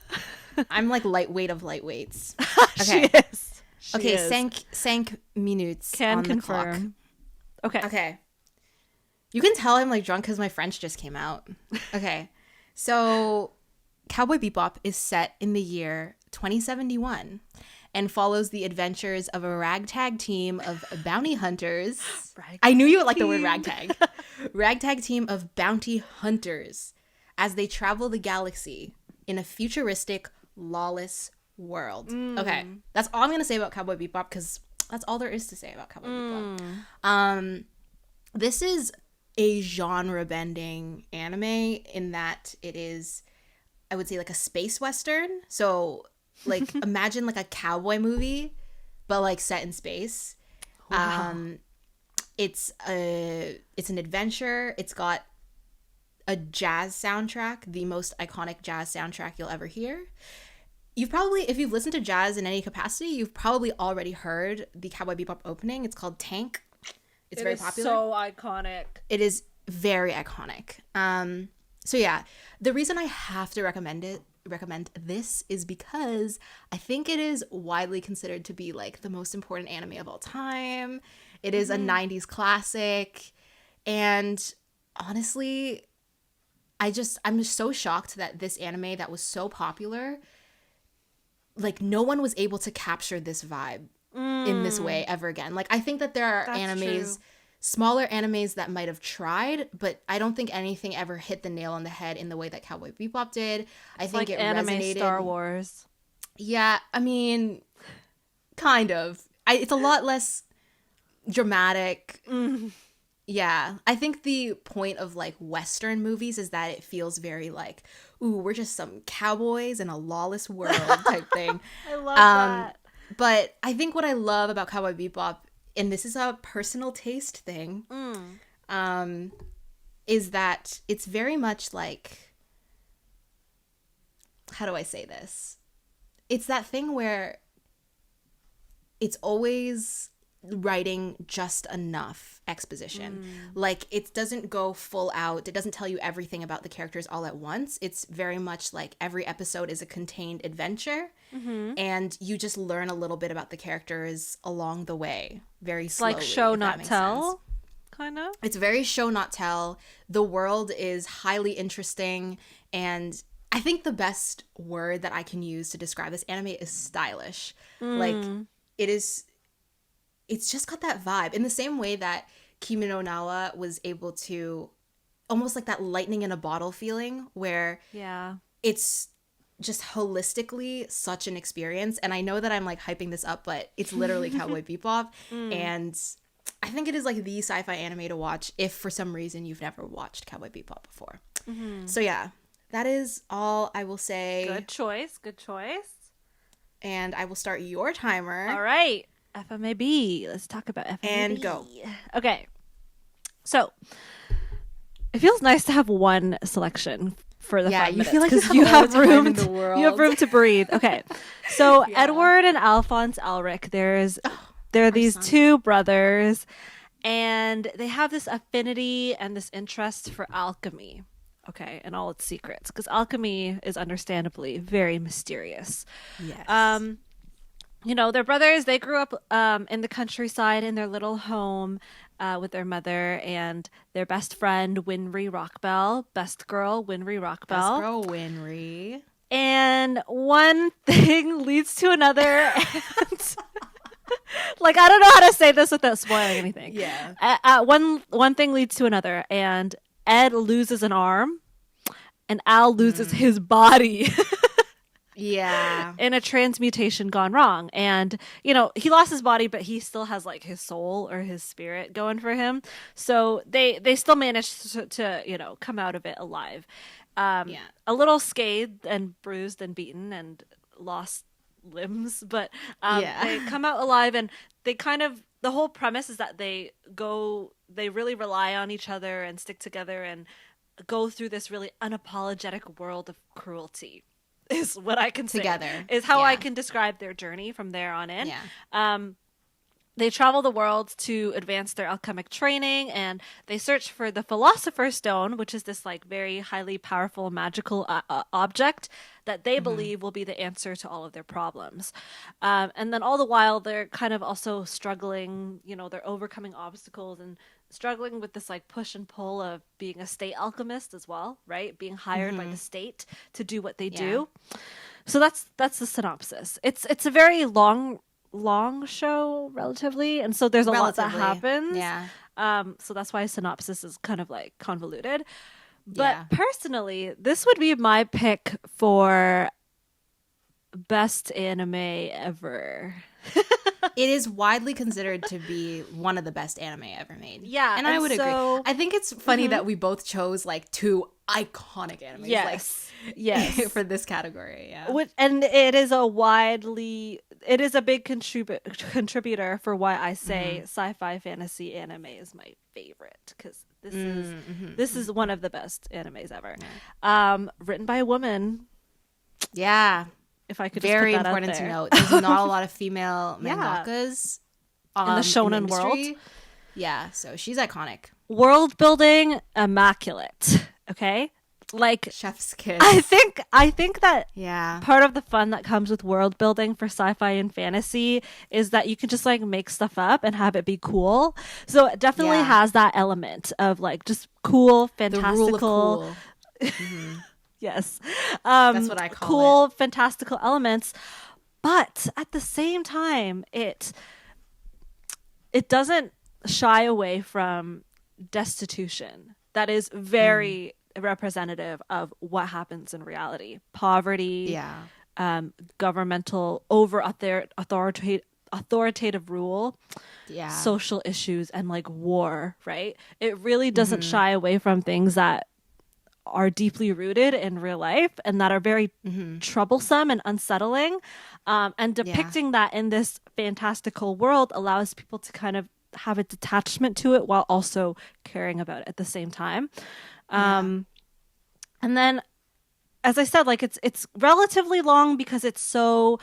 I'm like lightweight of lightweights. Okay. She is. She Okay, is. cinq minutes Can on confirm. the clock. Okay. Okay. You can tell I'm like drunk because my French just came out. Okay. So Cowboy Bebop is set in the year 2071 and follows the adventures of a ragtag team of bounty hunters. I knew you would like the word ragtag. Ragtag team of bounty hunters as they travel the galaxy in a futuristic, lawless world. Okay. That's all I'm going to say about Cowboy Bebop because that's all there is to say about Cowboy Bebop. This is a genre-bending anime in that it is, I would say, like a space western. So, like, imagine like a cowboy movie, but like set in space. Wow. It's an adventure. It's got a jazz soundtrack, the most iconic jazz soundtrack you'll ever hear. You've probably, if you've listened to jazz in any capacity, you've probably already heard the Cowboy Bebop opening. It's called Tank. It's very popular. So iconic. It is very iconic. So yeah, the reason I have to recommend this is because I think it is widely considered to be like the most important anime of all time. It is a 90s classic, and honestly, I'm just so shocked that this anime that was so popular, like no one was able to capture this vibe in this way ever again. Like I think that there are smaller animes that might have tried, but I don't think anything ever hit the nail on the head in the way that Cowboy Bebop did. I think Like it anime resonated. Star Wars. Yeah, I mean, kind of. It's a lot less dramatic. Yeah, I think the point of like Western movies is that it feels very like, ooh, we're just some cowboys in a lawless world type thing. I love that. But I think what I love about Cowboy Bebop, and this is a personal taste thing, is that it's very much like, how do I say this? It's that thing where it's always writing just enough exposition. Like it doesn't go full out. It doesn't tell you everything about the characters all at once. It's very much like every episode is a contained adventure, and you just learn a little bit about the characters along the way, very slowly. Like show if that not makes tell, sense. kind of. It's very show not tell. The world is highly interesting, and I think the best word that I can use to describe this anime is stylish. Like it's just got that vibe in the same way that Kimi no Nawa was able to, almost like that lightning in a bottle feeling where it's just holistically such an experience. And I know that I'm like hyping this up, but it's literally Cowboy Bebop. And I think it is like the sci-fi anime to watch if for some reason you've never watched Cowboy Bebop before. So yeah, that is all I will say. Good choice. Good choice. And I will start your timer. All right. FMAB. Let's talk about FMAB. And go. Okay. So it feels nice to have one selection for the 5 minutes. You feel like you have all the time room in the world. You have room to breathe. Okay. So Edward and Alphonse Elric, there are these sons. two brothers, and they have this affinity and this interest for alchemy. Okay, and all its secrets, because alchemy is understandably very mysterious. Yes. Their brothers, they grew up in the countryside in their little home with their mother and their best friend, Winry Rockbell. Best girl, Winry Rockbell. Best girl, Winry. And one thing leads to another. And, like, I don't know how to say this without spoiling anything. Yeah. One thing leads to another, and Ed loses an arm, and Al loses his body. Yeah. In a transmutation gone wrong. And, he lost his body, but he still has like his soul or his spirit going for him. So they still managed to come out of it alive. A little scathed and bruised and beaten and lost limbs, but they come out alive, and they the whole premise is that they really rely on each other and stick together and go through this really unapologetic world of cruelty. Is what I can say. Together. Is how I can describe their journey from there on in. Yeah. They travel the world to advance their alchemic training, and they search for the Philosopher's Stone, which is this like very highly powerful magical object that they believe will be the answer to all of their problems. And then all the while, they're kind of also struggling, they're overcoming obstacles and struggling with this like push and pull of being a state alchemist as well, right? Being hired by the state to do what they do. So that's the synopsis. It's a very long show relatively, and so there's a lot that happens. Yeah. So that's why synopsis is kind of like convoluted. But personally, this would be my pick for best anime ever. It is widely considered to be one of the best anime ever made. Yeah, and I would agree. I think it's funny that we both chose like two iconic animes. Yes, for this category. Yeah, and it is a big contributor for why I say sci-fi fantasy anime is my favorite, because this is one of the best animes ever. Written by a woman. Yeah. If I could very just put that important out to there. note. There's not a lot of female mangakas in the shonen world. Yeah, so she's iconic. World building, immaculate. Okay, like chef's kiss. I think that yeah, part of the fun that comes with world building for sci-fi and fantasy is that you can just like make stuff up and have it be cool. So it definitely has that element of like just cool, fantastical. The rule of cool. Yes. That's what I call cool, fantastical elements. But at the same time, it doesn't shy away from destitution. That is very representative of what happens in reality. Poverty, governmental authoritative rule, social issues, and like war, right? It really doesn't shy away from things that are deeply rooted in real life and that are very troublesome and unsettling. And depicting that in this fantastical world allows people to kind of have a detachment to it while also caring about it at the same time. And then, as I said, like it's relatively long because it's so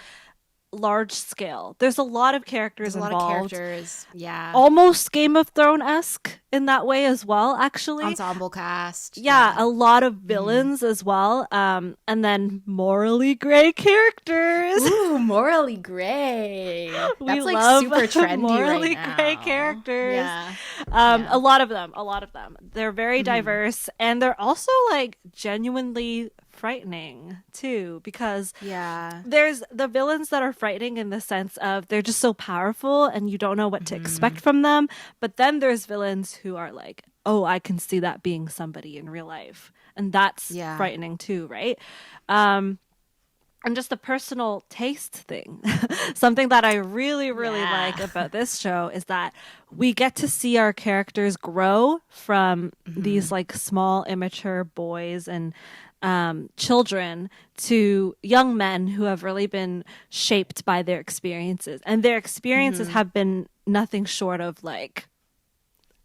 large scale. There's a lot of characters involved. A lot of characters, almost Game of Thrones-esque in that way as well, actually. Ensemble cast. A lot of villains as well. And then morally gray characters. Ooh, morally gray. That's like super trendy morally right now. Gray characters. Yeah. A lot of them. They're very diverse, and they're also like genuinely frightening too, because there's the villains that are frightening in the sense of they're just so powerful and you don't know what to expect from them, but then there's villains who are like, oh, I can see that being somebody in real life, and that's frightening too, right? And just a personal taste thing. Something that I really like about this show is that we get to see our characters grow from these like small immature boys and children to young men who have really been shaped by their experiences, and their experiences have been nothing short of like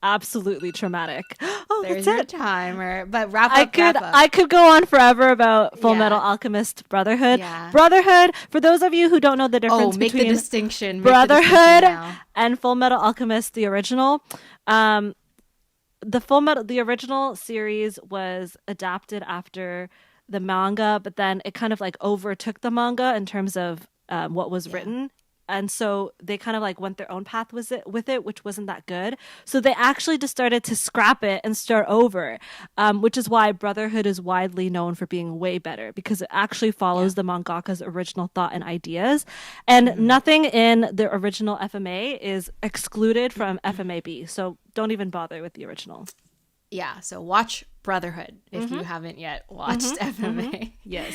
absolutely traumatic. Oh, there's that's your it. Timer. But wrap up. I could go on forever about Full Metal Alchemist Brotherhood. Yeah. Brotherhood, for those of you who don't know the difference make between the distinction. Brotherhood and Full Metal Alchemist, the original. The original series was adapted after the manga, but then it kind of like overtook the manga in terms of what was written. And so they kind of like went their own path with it, which wasn't that good. So they actually just started to scrap it and start over, which is why Brotherhood is widely known for being way better, because it actually follows the mangaka's original thought and ideas. And nothing in the original FMA is excluded from FMAB. So don't even bother with the original. Yeah, so watch Brotherhood if you haven't yet watched FMA. Yes.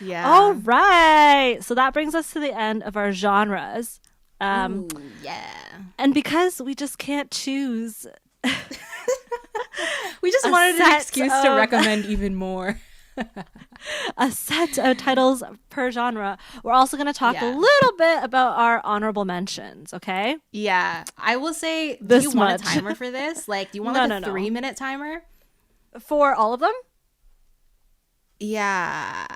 Yeah. All right. So that brings us to the end of our genres. Ooh, yeah. And because we just can't choose, we just wanted an excuse to recommend even more. A set of titles per genre. We're also going to talk a little bit about our honorable mentions, okay? Yeah. I will say, this do you want a timer for this? Like, do you want a 3-minute timer? For all of them? Yeah.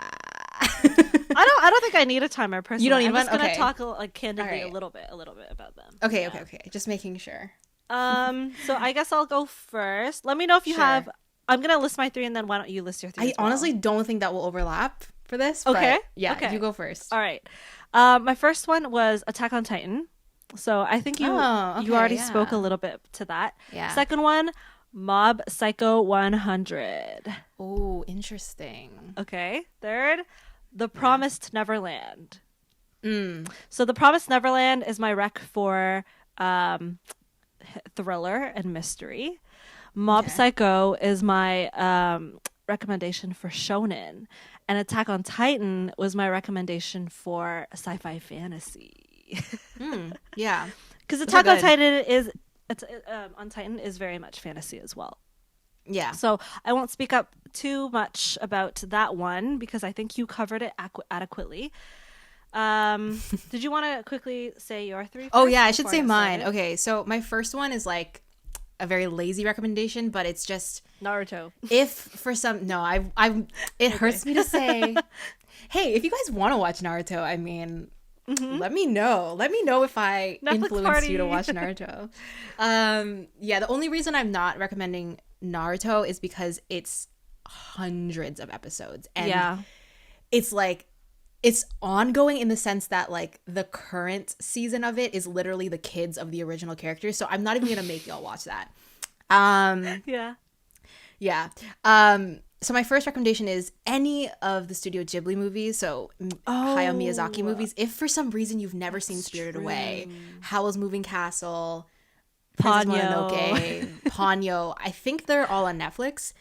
I don't think I need a timer personally. You don't need I'm just one? going to Okay. talk like candidly a little bit about them. Okay. Just making sure. So I guess I'll go first. Let me know if you have. I'm gonna list my 3, and then why don't you list your 3? I honestly don't think that will overlap for this. Okay. But yeah, you go first. All right. My first one was Attack on Titan. So I think you already spoke a little bit to that. Yeah. Second one, Mob Psycho 100. Oh, interesting. Okay. Third, The Promised Neverland. So The Promised Neverland is my rec for thriller and mystery. Mob Psycho is my recommendation for shonen, and Attack on Titan was my recommendation for sci-fi fantasy. Yeah, because Attack on Titan is very much fantasy as well. Yeah. So I won't speak up too much about that one because I think you covered it adequately. Did you want to quickly say your 3? Oh yeah, I should say mine. Okay, so my first one is like a very lazy recommendation, but it's just Naruto. If for some it hurts me to say, hey, if you guys want to watch Naruto, I mean, let me know. Let me know if I influenced you to watch Naruto. Yeah, the only reason I'm not recommending Naruto is because it's hundreds of episodes, and it's like it's ongoing in the sense that like the current season of it is literally the kids of the original characters. So I'm not even gonna make y'all watch that. Yeah. So my first recommendation is any of the Studio Ghibli movies. So Hayao Miyazaki movies. If for some reason you've never seen Spirited Away, Howl's Moving Castle, Princess Mononoke, Ponyo, I think they're all on Netflix.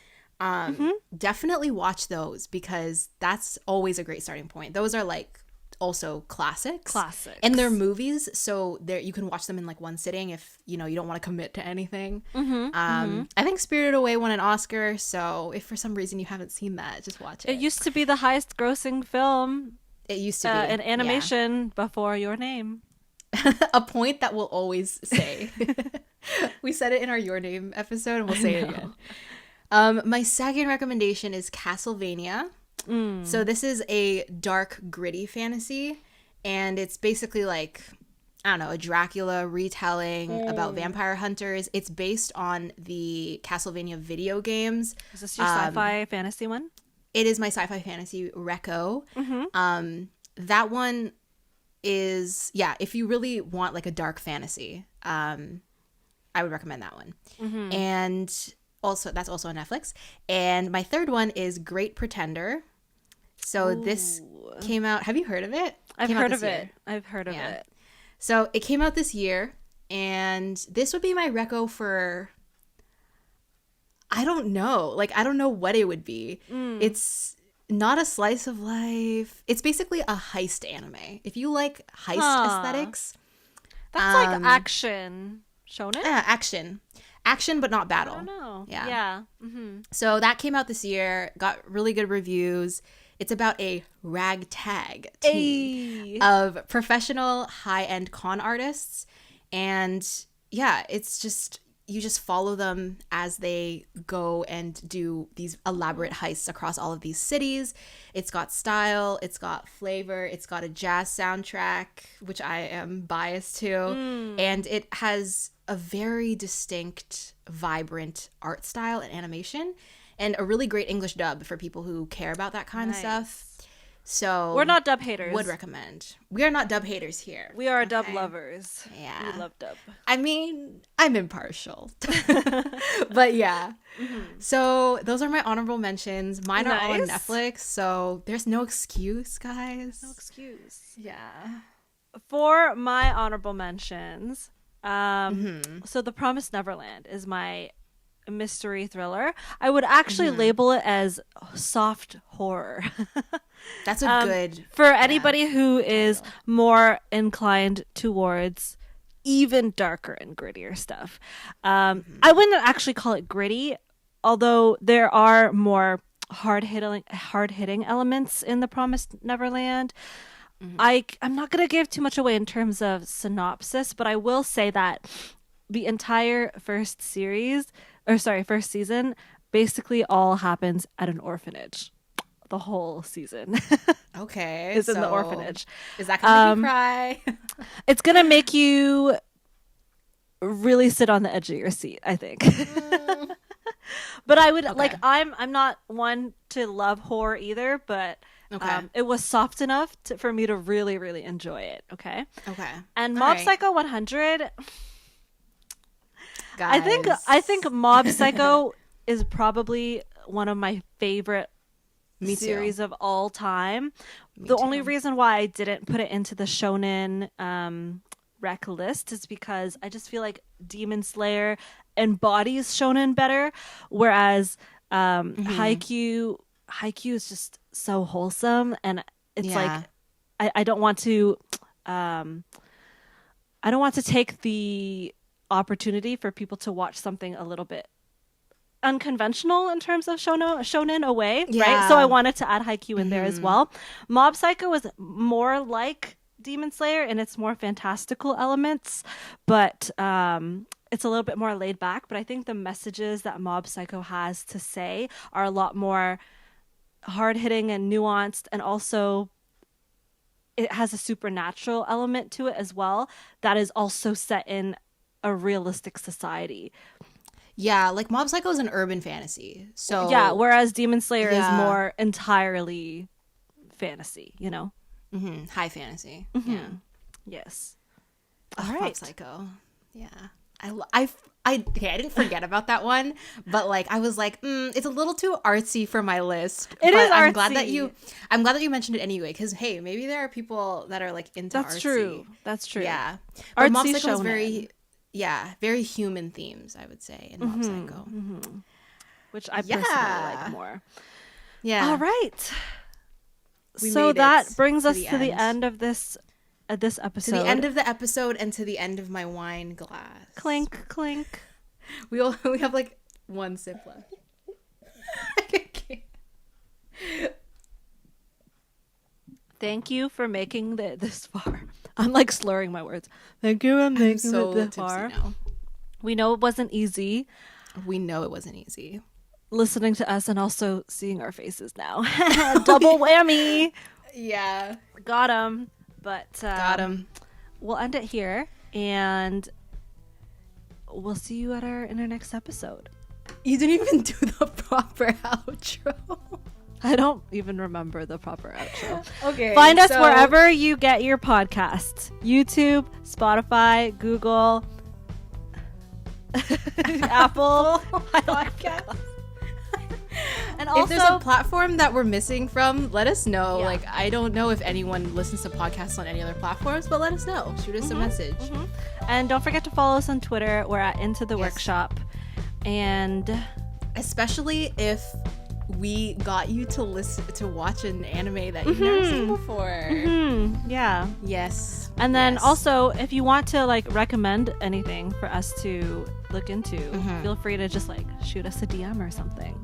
Definitely watch those because that's always a great starting point. Those are like also classics. And they're movies, so you can watch them in like one sitting if you don't want to commit to anything. I think Spirited Away won an Oscar, so if for some reason you haven't seen that, just watch it. It used to be the highest grossing film. It used to be in animation before Your Name. A point that we'll always say. We said it in our Your Name episode, and we'll say it again. My second recommendation is Castlevania. So this is a dark, gritty fantasy, and it's basically like, I don't know, a Dracula retelling about vampire hunters. It's based on the Castlevania video games. Is this your sci-fi fantasy one? It is my sci-fi fantasy reco. That one is, if you really want like a dark fantasy, I would recommend that one. And also, that's also on Netflix. And my third one is Great Pretender. So this came out. Have you heard of it? I've heard of it. So it came out this year, and this would be my reco for, I don't know. Like, I don't know what it would be. It's not a slice of life. It's basically a heist anime. If you like heist aesthetics. That's like action. Shonen? Action, but not battle. I don't know. Yeah. So that came out this year, got really good reviews. It's about a ragtag team of professional high-end con artists. And yeah, it's just, you just follow them as they go and do these elaborate heists across all of these cities. It's got style, it's got flavor, it's got a jazz soundtrack, which I am biased to, and it has a very distinct, vibrant art style and animation, and a really great English dub for people who care about that kind of stuff. So we're not dub haters. Would recommend. We are not dub haters here. We are dub lovers. Yeah. We love dub. I mean, I'm impartial. But yeah. So those are my honorable mentions. Mine are all on Netflix, so there's no excuse, guys. No excuse. Yeah. For my honorable mentions, so The Promised Neverland is my mystery thriller. I would actually label it as soft horror. That's a good for anybody who is more inclined towards even darker and grittier stuff. I wouldn't actually call it gritty, although there are more hard-hitting elements in The Promised Neverland. I'm not going to give too much away in terms of synopsis, but I will say that the entire first season basically all happens at an orphanage. The whole season okay is in the orphanage. Is that gonna make you cry? It's gonna make you really sit on the edge of your seat, I think. But I would I'm not one to love horror either, but it was soft enough for me to really, really enjoy it. Okay. And Mob Psycho 100. Guys. I think Mob Psycho is probably one of my favorite series of all time. The only reason why I didn't put it into the shonen rec list is because I just feel like Demon Slayer embodies shonen better, whereas Haikyuu is just so wholesome, and it's like I don't want to take the opportunity for people to watch something a little bit unconventional in terms of shonen away, right? So I wanted to add Haikyuu in there as well. Mob Psycho is more like Demon Slayer in its more fantastical elements, but it's a little bit more laid back. But I think the messages that Mob Psycho has to say are a lot more hard-hitting and nuanced, and also it has a supernatural element to it as well that is also set in a realistic society. Yeah, like Mob Psycho is an urban fantasy. So yeah, whereas Demon Slayer is more entirely fantasy, you know? High fantasy. Yeah. Yes. All right. Mob Psycho. Yeah. I didn't forget about that one, but like I was like, it's a little too artsy for my list. It is artsy. I'm glad that you mentioned it anyway, because hey, maybe there are people that are like into artsy. That's true. Yeah. But Artsy Mob Psycho is shonen. very human themes, I would say, in Mob Psycho. Which I personally like more. Yeah. All right. So that brings us to the end of this episode. To the end of the episode and to the end of my wine glass. Clink, clink. We have like one sip left. Thank you for making it this far. I'm like slurring my words. Thank you for making it this far. Now. We know it wasn't easy. Listening to us and also seeing our faces now. Double whammy. Yeah. Got him. But got him. We'll end it here, and we'll see you in our next episode. You didn't even do the proper outro. I don't even remember the proper outro. Okay. Find us wherever you get your podcasts. YouTube, Spotify, Google, Apple. Podcast. And also, if there's a platform that we're missing from, let us know. Yeah. Like, I don't know if anyone listens to podcasts on any other platforms, but let us know. Shoot us a message. And don't forget to follow us on Twitter. We're at Into the Workshop. And especially if we got you to watch an anime that you've never seen before. Yeah. Yes. And then also, if you want to like recommend anything for us to look into, feel free to just like shoot us a DM or something.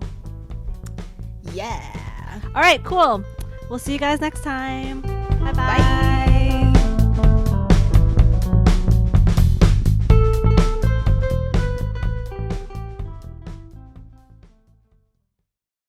Yeah. All right, cool. We'll see you guys next time. Bye-bye. Bye.